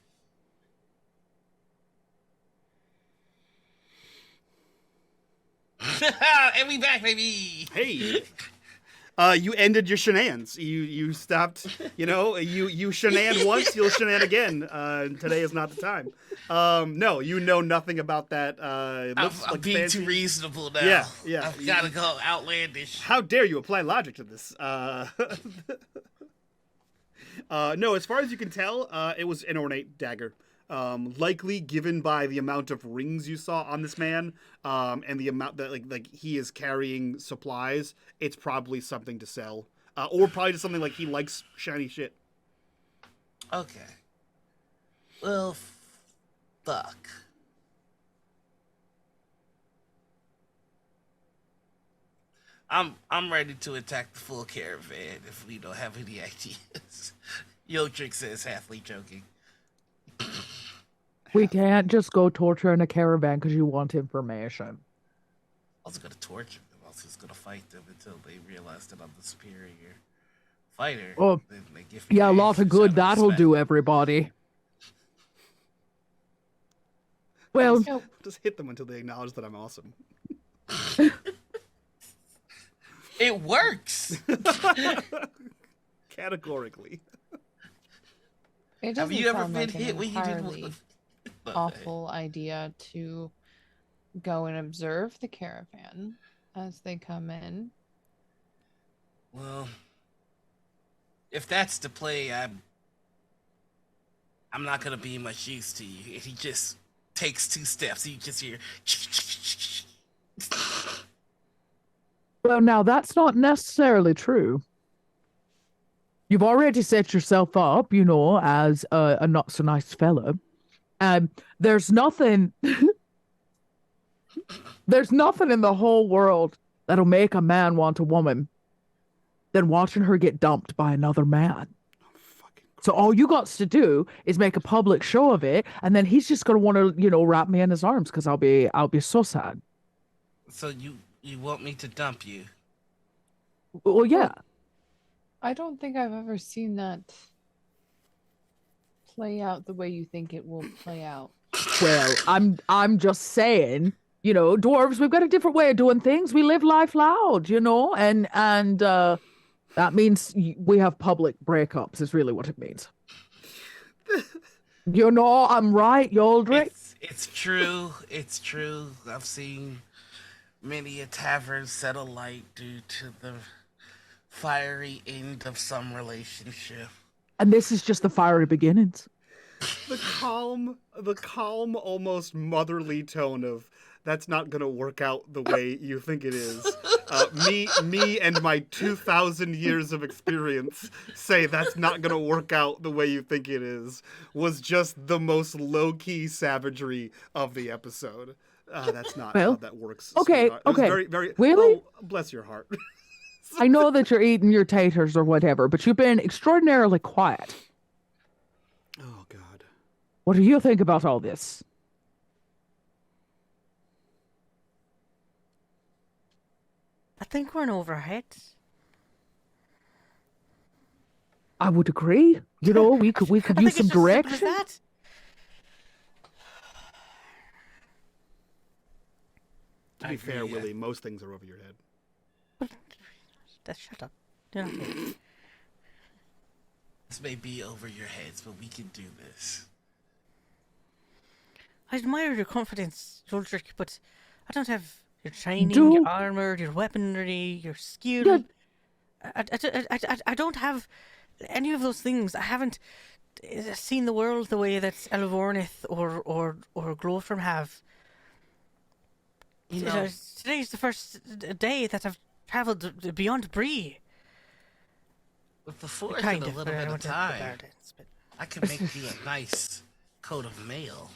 And we back, baby. Hey. You ended your shenanigans. You stopped. You shenan once, you'll shenan again. Today is not the time. No, you know nothing about that. It looks I'm like being fancy. too reasonable now. Yeah. I've got to go outlandish. How dare you apply logic to this? No, as far as you can tell, it was an ornate dagger. Likely given by the amount of rings you saw on this man, and the amount that like he is carrying supplies, it's probably something to sell, or probably just something like he likes shiny shit. Okay. Well, fuck. I'm ready to attack the full caravan if we don't have any ideas. Yodrick says, halfly joking. We can't just go torture in a caravan because you want information. I was gonna torture them. I was just gonna fight them until they realize that I'm the superior fighter. Oh, Then they give me yeah, a the lot of answers good out that'll respect. do, everybody. Well, Just hit them until they acknowledge that I'm awesome. It works. Categorically. It Have doesn't you ever sound been like hit an when you didn't entirely want to? awful idea to go and observe the caravan as they come in. Well, if that's the play, I'm not gonna be much use to you. He just takes 2 steps. You just hear. well, now that's not necessarily true. You've already set yourself up, as a not so nice fella. There's nothing. There's nothing in the whole world that'll make a man want a woman than watching her get dumped by another man. So all you got to do is make a public show of it, and then he's just gonna want to, wrap me in his arms because I'll be so sad. So you want me to dump you? Well, yeah. I don't think I've ever seen that play out the way you think it will play out. Well, I'm just saying, dwarves, we've got a different way of doing things. We live life loud, and that means we have public breakups. Is really what it means. I'm right, Yoldrick. It's true. It's true. I've seen many a tavern set alight due to the fiery end of some relationship. And this is just the fiery beginnings. The calm, almost motherly tone of that's not gonna work out the way you think it is. Me and my 2,000 years of experience say that's not gonna work out the way you think it is, was just the most low-key savagery of the episode. That's not how that works. Okay, sweetheart. It was okay. very, very, Really? Oh, bless your heart. I know that you're eating your taters or whatever, but you've been extraordinarily quiet. Oh, God. What do you think about all this? I think we're in over our heads. I would agree. We could I use think some it's just as simple as direction. that. To be fair, Willie, most things are over your head. Shut up. You're not here. This may be over your heads, but we can do this. I admire your confidence, Joldrick, but I don't have your training, your armor, your weaponry, your skill. Yeah. I don't have any of those things. I haven't seen the world the way that Elvornith or Glowfirm have. Today's the first day that I've travelled beyond Bree. With the force Kind and a of, little but I bit don't of have the time, Bardens, but I can make you a nice coat of mail.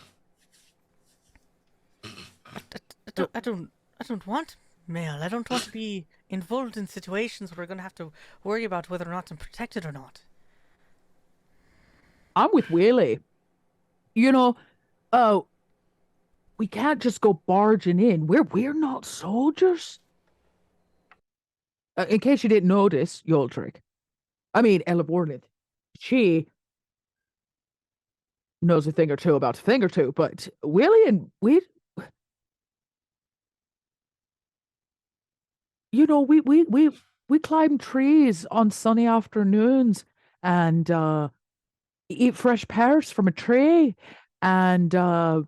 I don't want mail. I don't want to be involved in situations where we're going to have to worry about whether or not I'm protected or not. I'm with Willie. We can't just go barging in. We're not soldiers. In case you didn't notice, Yoldrick. I mean, Ella Borland. She knows a thing or two about a thing or two, but Willie and we climb trees on sunny afternoons and eat fresh pears from a tree, and on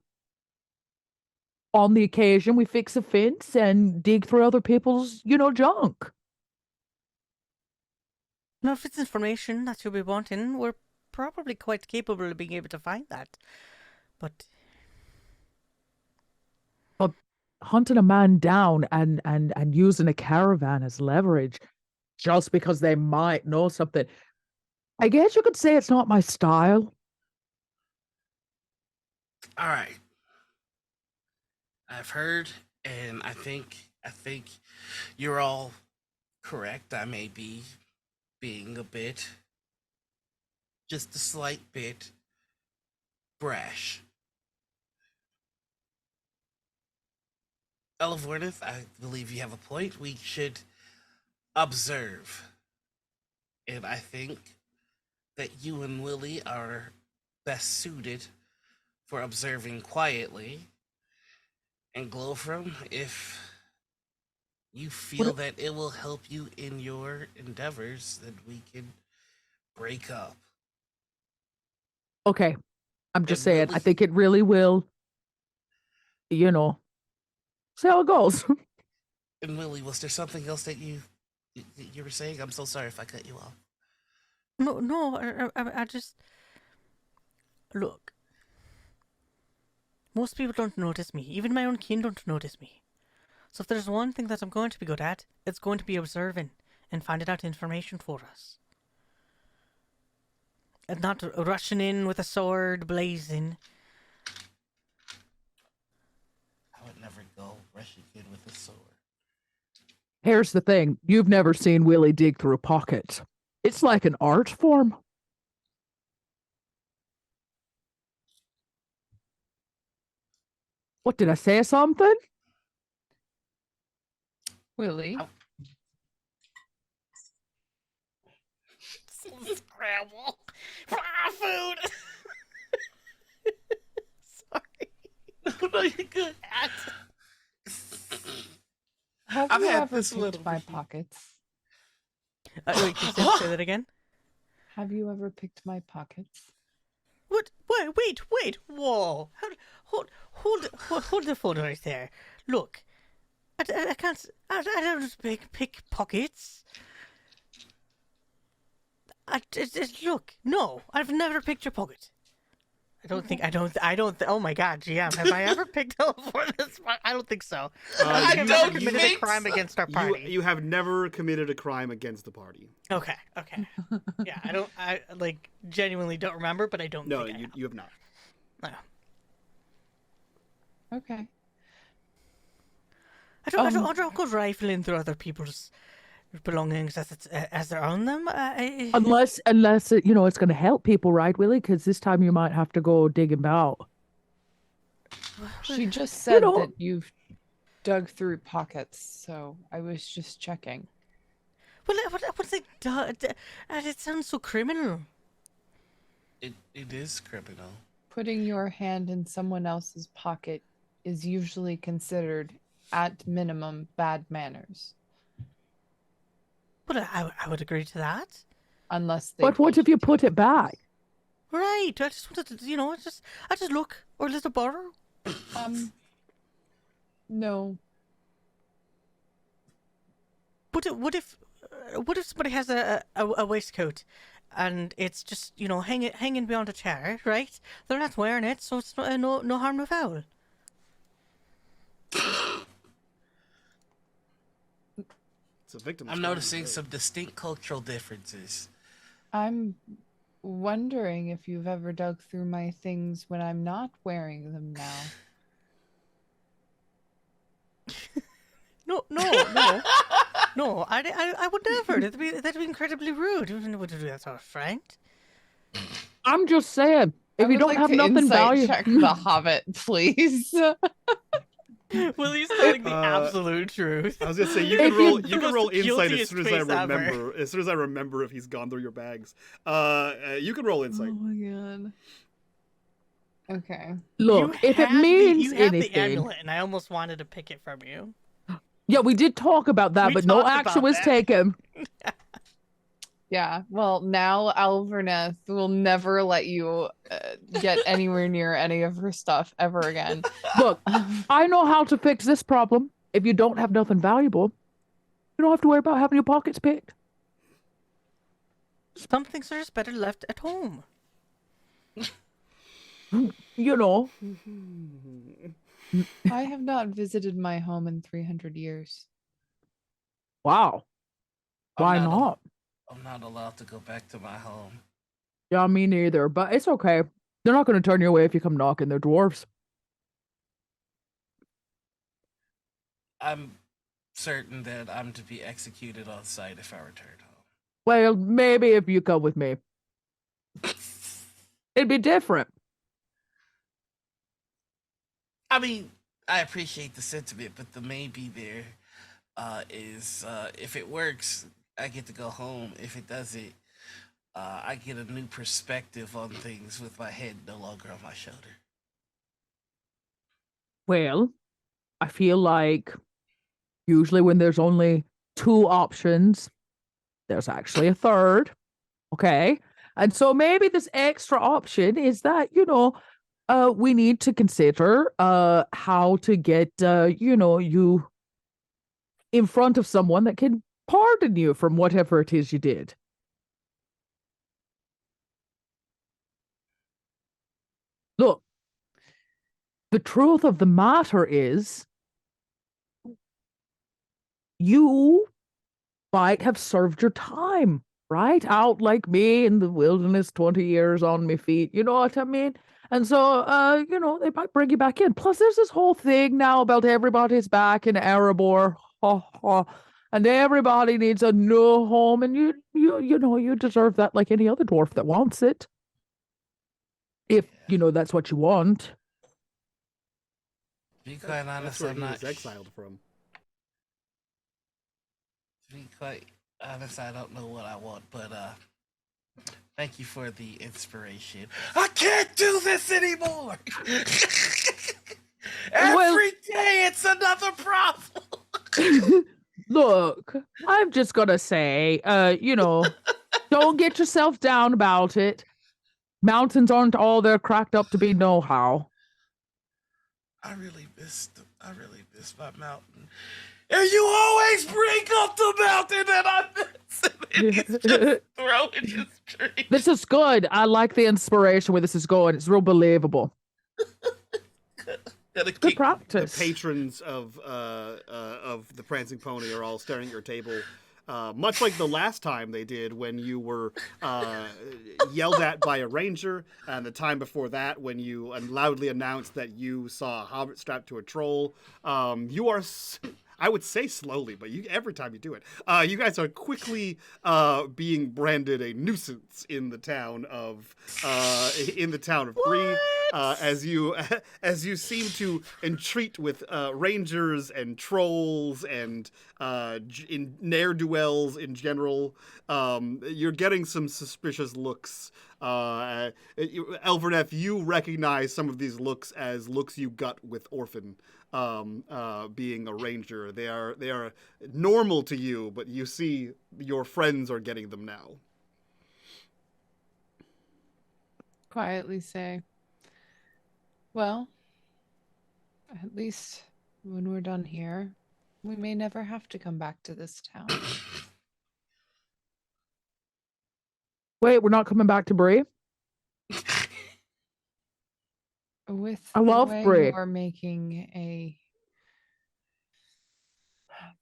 the occasion we fix a fence and dig through other people's junk. Now, if it's information that you'll be wanting, we're probably quite capable of being able to find that. But hunting a man down and using a caravan as leverage just because they might know something, I guess you could say it's not my style. All right. I've heard, and I think you're all correct. I may be being just a slight bit brash. Elvornith, I believe you have a point. We should observe. And I think that you and Willie are best suited for observing quietly. And Glowfrom, if you feel that it will help you in your endeavors, then we can break up. Okay. I'm just saying, Willie, I think it really will, you know, see how it goes. And Willie, was there something else that you were saying? I'm so sorry if I cut you off. No, I just look. Most people don't notice me. Even my own kin don't notice me. So if there's one thing that I'm going to be good at, it's going to be observing and finding out information for us. And not rushing in with a sword blazing. I would never go rushing in with a sword. Here's the thing. You've never seen Willie dig through pockets. It's like an art form. What, did I say something? Willie. Scramble. Food. Sorry. No, you're good. Have I've you had ever this picked little my before. pockets? Wait, can you say that again? Have you ever picked my pockets? What? Wait! Whoa! Hold the phone right there. Look, I can't. I don't just pick pockets. Look, no, I've never picked your pocket. I don't. Oh my God, GM, have I ever picked up for this? I don't think so. I you think I've don't never committed a think crime so? against our party. You have never committed a crime against the party. Okay. Yeah, I genuinely don't remember, but I don't. No, think you have not. No. Okay. I don't go rifling through other people's belongings as they're on them. Unless it, it's going to help people, right, Willie? Because this time you might have to go digging about. She just said know- that you've dug through pockets, so I was just checking. Well, what's it? It sounds so criminal. It is criminal. Putting your hand in someone else's pocket is usually considered, at minimum, bad manners. But I would agree to that. Unless they. But what if you put it back? Right. I just wanted to, I just look or let it borrow. No. But what if somebody has a waistcoat, and it's just hanging beyond a chair, right? They're not wearing it, so it's no harm, no foul. It's a victim. I'm noticing some distinct cultural differences. I'm wondering if you've ever dug through my things when I'm not wearing them now. No. No, I would never. That'd be incredibly rude. You wouldn't do that to a friend. I'm just saying, I if you would don't like have to nothing insight valuable. check the Hobbit, please. Willie's telling the absolute truth. I was gonna say you You're can roll. the You can most roll insight as guiltiest soon as I face ever. remember. As soon as I remember if he's gone through your bags. You can roll insight. Oh my god. Okay. Look, if it means you have the anything. amulet, and I almost wanted to pick it from you. Yeah, we did talk about that, We but no talked action about was that. taken. Yeah, well, now Alverneth will never let you get anywhere near any of her stuff ever again. Look, I know how to fix this problem. If you don't have nothing valuable, you don't have to worry about having your pockets picked. Some things are just better left at home. You know. I have not visited my home in 300 years. Wow. Why not? I'm not allowed to go back to my home. Yeah, me neither, but it's okay. They're not going to turn you away if you come knocking. They're dwarves. I'm certain that I'm to be executed on sight if I return home. Well, maybe if you come with me. It'd be different. I mean, I appreciate the sentiment, but the maybe there is if it works, I get to go home. If it doesn't, I get a new perspective on things with my head no longer on my shoulder. Well, I feel like usually when there's only two options, there's actually a third. Okay. And so maybe this extra option is that, we need to consider how to get, you in front of someone that can pardon you from whatever it is you did. Look, the truth of the matter is, you might have served your time, right? Out like me in the wilderness, 20 years on my feet. You know what I mean? And so, they might bring you back in. Plus, there's this whole thing now about everybody's back in Erebor. Ha, ha. And everybody needs a new home. And you deserve that like any other dwarf that wants it. If, that's what you want. To be quite That's honest, where I'm he not was exiled from. To be quite honest, I don't know what I want, but thank you for the inspiration. I can't do this anymore. Every day it's another problem. Look, I'm just gonna say, don't get yourself down about it. Mountains aren't all they're cracked up to be, no how. I really miss my mountain. And you always bring up the mountain that I miss. And he's just throwing his tree. This is good. I like the inspiration where this is going. It's real believable. Good practice. The patrons of the Prancing Pony are all staring at your table, much like the last time they did when you were yelled at by a ranger, and the time before that when you loudly announced that you saw a hobbit strapped to a troll. You are, I would say slowly, but every time you do it, you guys are quickly being branded a nuisance in the town of Bree. As you seem to entreat with rangers and trolls and in ne'er-do-wells in general, you're getting some suspicious looks. Elverneth, you recognize some of these looks as looks you got with Orphan. Being a ranger, they are normal to you, but you see your friends are getting them now. Quietly say, well, at least when we're done here, we may never have to come back to this town. Wait, we're not coming back to Bree? With I love the way Bree. you are making a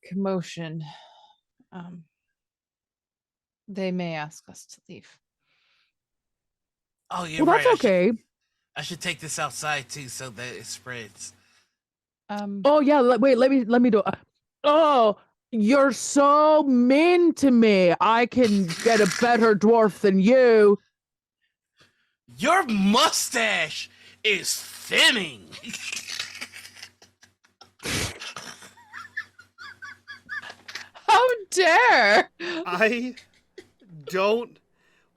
commotion, they may ask us to leave. Oh, yeah, Well, right. that's okay. I should take this outside too, so that it spreads. Oh yeah. Wait. Let me do. Oh, you're so mean to me. I can get a better dwarf than you. Your mustache is thinning. How dare! I don't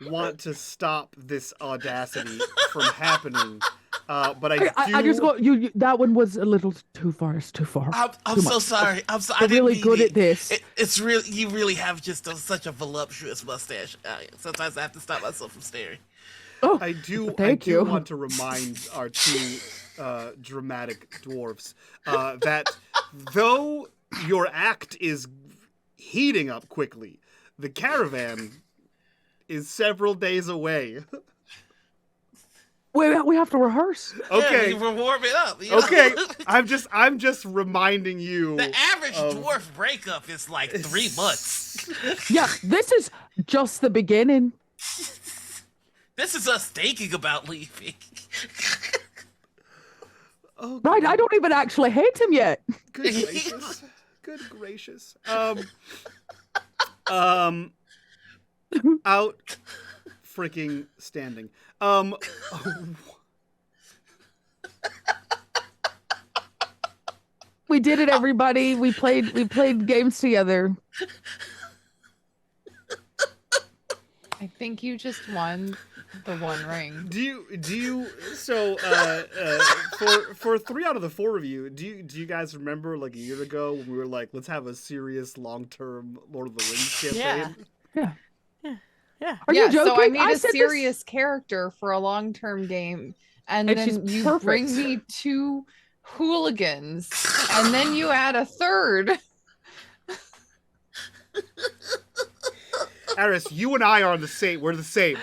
want to stop this audacity from happening, but I just go. You that one was a little too far. It's too far. I'm so sorry. I'm sorry. You're really good at this. It's really, you really have just such a voluptuous mustache. Sometimes I have to stop myself from staring. Oh, I do you. want to remind our two dramatic dwarfs that though your act is heating up quickly, the caravan is several days away. We have to rehearse. Okay, Yeah, we're warming up. You know? Okay, I'm just reminding you. The average dwarf breakup is like 3 months. Yeah, this is just the beginning. This is us thinking about leaving. Oh, Right, I don't even actually hate him yet. Good gracious. Good gracious. Out freaking standing. We did it, everybody. We played games together. I think you just won the one ring. Do you so for 3 out of the 4 of you, do you guys remember like a year ago when we were like, let's have a serious long-term Lord of the Rings campaign? Yeah. Are you joking? So I made I a said this- serious character for a long-term game, and And she's then you perfect. bring me 2 hooligans, and then you add a third. Aris, you and I are on the same. We're the same.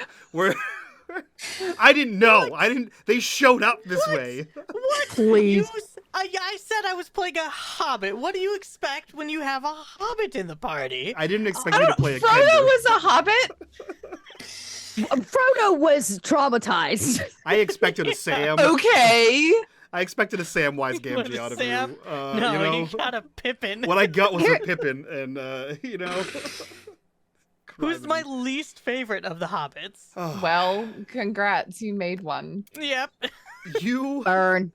I didn't know. They showed up this way. What? Please. I said I was playing a hobbit. What do you expect when you have a hobbit in the party? I didn't expect you to play a Frodo Kender. was a hobbit. Frodo was traumatized. I expected a Sam. Okay. I expected a Samwise What, Gamgee a out of Sam? you. No, you know, you got a Pippin. what I got was a Pippin, and you know. Who's my least favorite of the hobbits? Oh, Well, congrats, you made one. Yep. you Burn.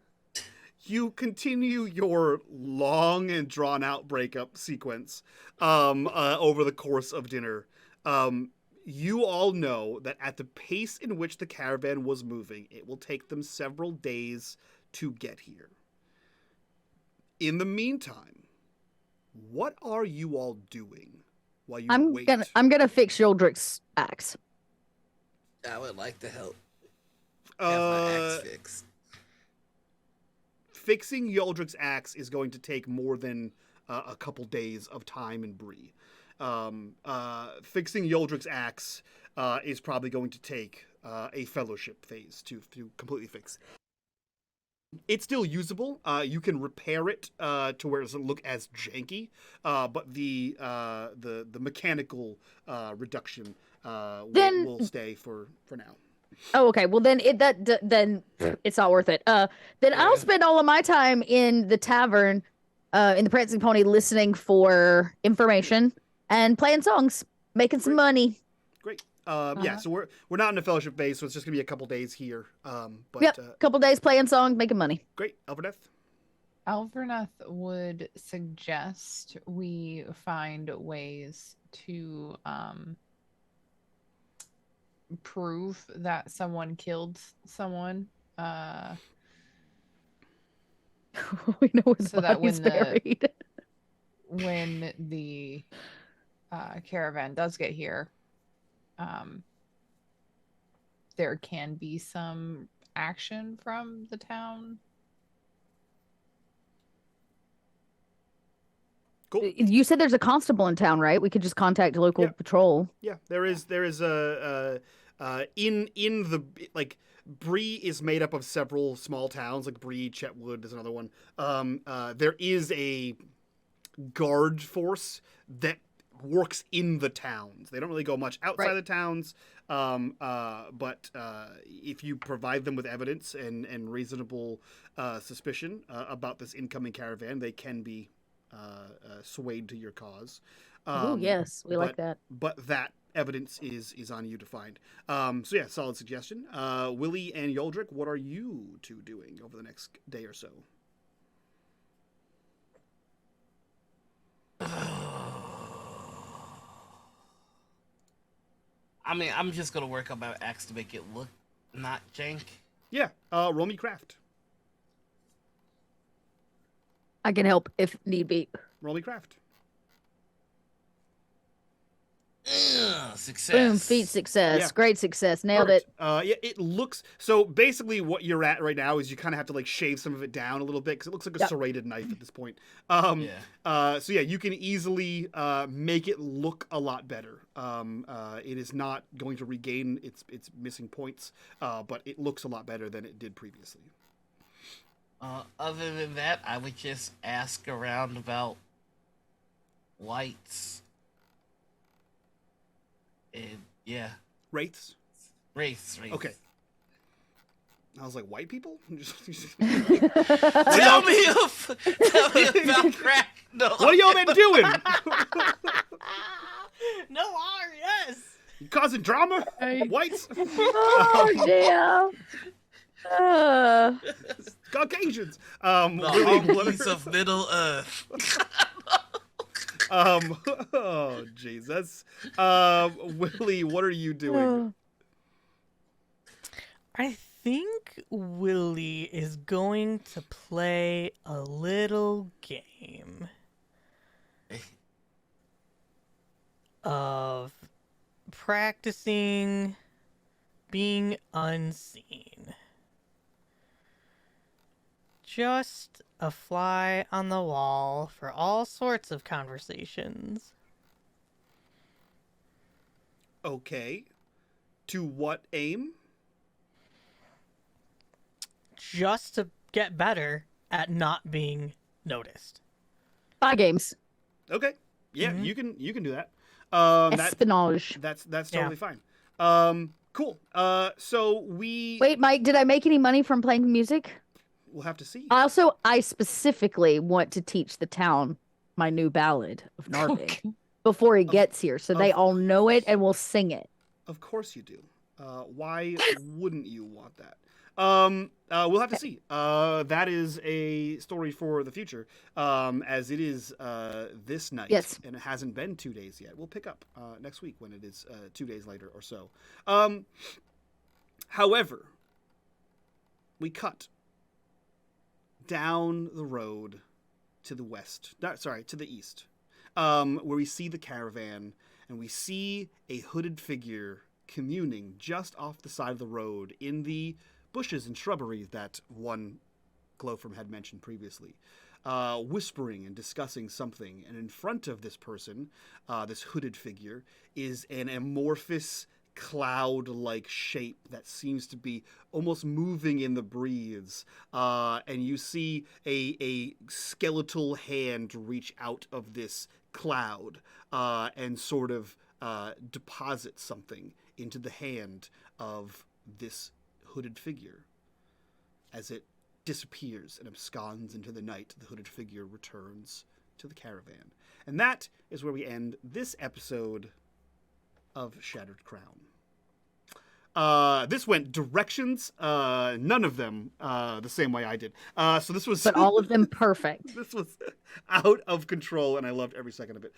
continue your long and drawn out breakup sequence over the course of dinner. You all know that at the pace in which the caravan was moving, it will take them several days to get here. In the meantime, what are you all doing while you wait? I'm gonna fix Yoldrick's axe. I would like to help have my axe fixed. Fixing Yoldrick's axe is going to take more than a couple days of time and Bree. Fixing Yoldrick's axe is probably going to take a fellowship phase to completely fix. It's still usable. You can repair it to where it doesn't look as janky, but the mechanical reduction will stay for now. Oh, okay. Well, then then it's not worth it. Then I'll spend all of my time in the tavern, in the Prancing Pony, listening for information and playing songs, making some money. Great. Yeah. So we're not in a fellowship base, so it's just gonna be a couple days here. But Yep. Couple days playing songs, making money. great, Alverneth. Alverneth would suggest we find ways to prove that someone killed someone. We know where the So that body's when the- buried. When the caravan does get here, there can be some action from the town. Cool. You said there's a constable in town, right? We could just contact local Yeah. patrol. Yeah, there is a in the like Bree is made up of several small towns like Bree, Chetwood. There's another one. There is a guard force that works in the towns. They don't really go much outside the towns. But if you provide them with evidence and reasonable suspicion about this incoming caravan, they can be swayed to your cause. Oh, yes. We like that. But that evidence is on you to find. So yeah, solid suggestion. Willie and Yoldrick, what are you two doing over the next day or so? I mean, I'm just gonna work on my axe to make it look not jank. Yeah, roll me craft. I can help if need be. Roll me craft. Success. Boom, feat success. Yeah. Great success. Nailed Perfect. it. Yeah, it looks so. Basically, what you're at right now is you kind of have to like shave some of it down a little bit because it looks like a Yep. serrated knife at this point. Yeah. So yeah, you can easily make it look a lot better. It is not going to regain its missing points, but it looks a lot better than it did previously. Other than that, I would just ask around about whites. And yeah, Wraiths. race. Okay. I was like, white people? Tell me about crack. No, What have y'all been doing? No R, yes. You causing drama? Whites? Oh dear. Caucasians? the Willie, what harmonies are- of Middle Earth. oh, Jesus. Willie, what are you doing? I think Willie is going to play a little game of practicing being unseen. Just a fly on the wall for all sorts of conversations. Okay. To what aim? Just to get better at not being noticed. Spy games. Okay. Yeah, Mhm. you can do that. Espionage. That's Yeah. totally fine. Cool. So we Wait, Mike, did I make any money from playing music? we'll have to see. Also, I specifically want to teach the town my new ballad of Narvik before he gets here, so they all know it and will sing it. Of course you do. Why wouldn't you want that? We'll have to see. That is a story for the future. As it is this night, Yes. and it hasn't been 2 days yet. We'll pick up next week when it is 2 days later or so. However, we cut down the road to the west. To the east, where we see the caravan and we see a hooded figure communing just off the side of the road in the bushes and shrubbery that one Glowfrom had mentioned previously, whispering and discussing something. And in front of this person, this hooded figure, is an amorphous cloud-like shape that seems to be almost moving in the breeze. And you see a skeletal hand reach out of this cloud and sort of deposit something into the hand of this hooded figure. As it disappears and absconds into the night, the hooded figure returns to the caravan. And that is where we end this episode of Shattered Crown. This went directions, none of them the same way I did. So this was... But all of them perfect. This was out of control, and I loved every second of it.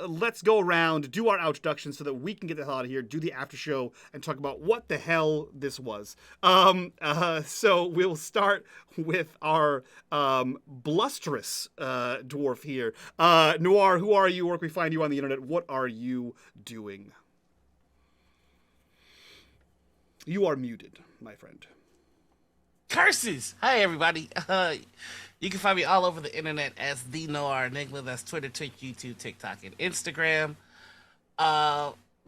Let's go around, do our introductions so that we can get the hell out of here, do the after show, and talk about what the hell this was. So we'll start with our blusterous dwarf here. Noir, who are you? Where can we find you on the internet? What are you doing? You are muted, my friend. Curses! Hi, everybody. You can find me all over the internet as The Noir Enigma. That's Twitter, Twitch, YouTube, TikTok, and Instagram.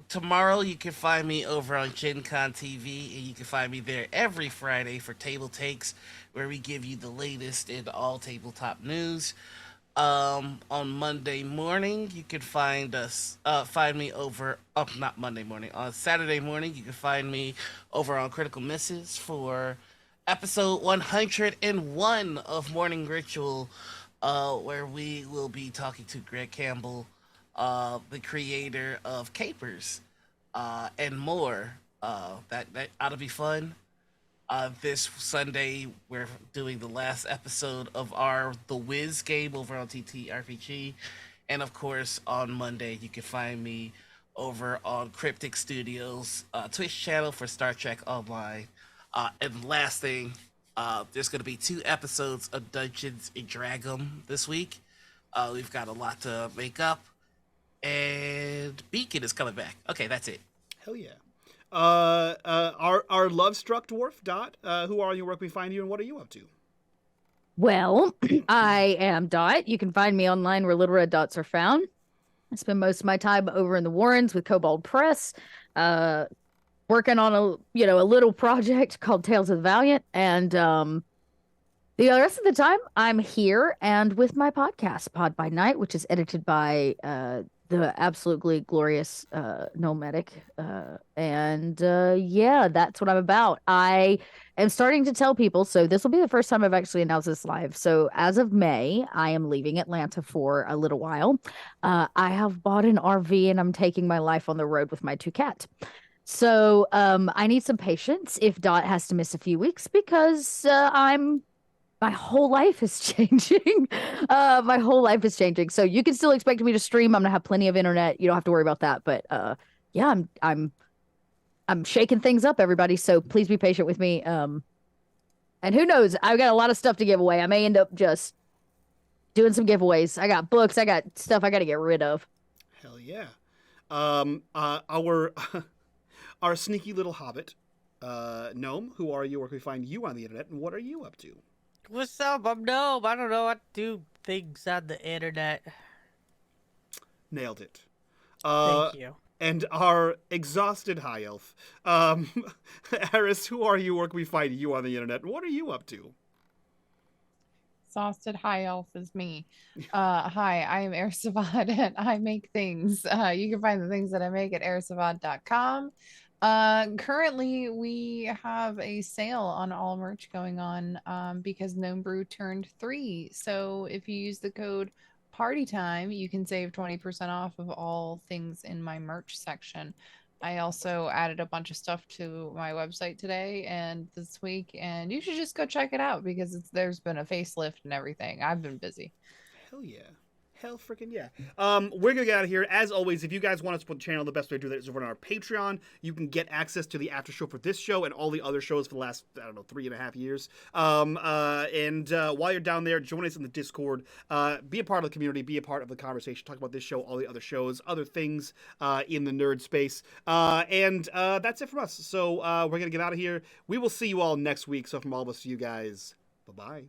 Tomorrow, you can find me over on Gen Con TV, and you can find me there every Friday for Table Takes, where we give you the latest in all tabletop news. On Monday morning, you can find me over, not Monday morning, on Saturday morning, you can find me over on Critical Misses for episode 101 of Morning Ritual, where we will be talking to Greg Campbell, the creator of Capers, and more. That ought to be fun. This Sunday, we're doing the last episode of our The Wiz game over on TTRPG. And of course, on Monday, you can find me over on Cryptic Studios Twitch channel for Star Trek Online. And last thing, there's going to be 2 episodes of Dungeons and Dragons this week. We've got a lot to make up. And Beacon is coming back. Okay, that's it. Hell yeah. Our love-struck dwarf, Dot, who are you, where can we find you, and what are you up to? Well, I am Dot. You can find me online where little red dots are found. I spend most of my time over in the Warrens with Kobold Press, working on a little project called Tales of the Valiant, and the rest of the time I'm here and with my podcast, Pod by Night, which is edited by the the absolutely glorious nomadic. Yeah, that's what I'm about. I am starting to tell people, so this will be the first time I've actually announced this live. So as of May, I am leaving Atlanta for a little while. I have bought an RV and I'm taking my life on the road with my 2 cats. So I need some patience if Dot has to miss a few weeks because my whole life is changing. My whole life is changing. So you can still expect me to stream. I'm gonna have plenty of internet. You don't have to worry about that. But yeah, I'm shaking things up, everybody. So please be patient with me. And who knows? I've got a lot of stuff to give away. I may end up just doing some giveaways. I got books. I got stuff I got to get rid of. Hell yeah. Our our sneaky little hobbit, Gnome, who are you? Where can we find you on the internet, and what are you up to? What's up? I'm Gnome. I don't know what to do things on the internet. Nailed it. Thank you. And our exhausted high elf, Eris, who are you? Where can we find you on the internet, and what are you up to? Exhausted high elf is me. Hi, I am Erisavad and I make things. You can find the things that I make at erisavad.com. Currently we have a sale on all merch going on because Gnome Brew turned 3. So if you use the code party time, you can save 20% off of all things in my merch section. I also added a bunch of stuff to my website today and this week, and you should just go check it out because there's been a facelift and everything. I've been busy. Hell yeah. Hell freaking yeah. We're gonna get out of here. As always, if you guys want to support the channel, the best way to do that is over on our Patreon. You can get access to the after show for this show and all the other shows for the last, 3.5 years. While you're down there, join us in the Discord. Be a part of the community. Be a part of the conversation. Talk about this show, all the other shows, other things in the nerd space. That's it from us. So we're gonna get out of here. We will see you all next week. So from all of us to you guys, bye-bye.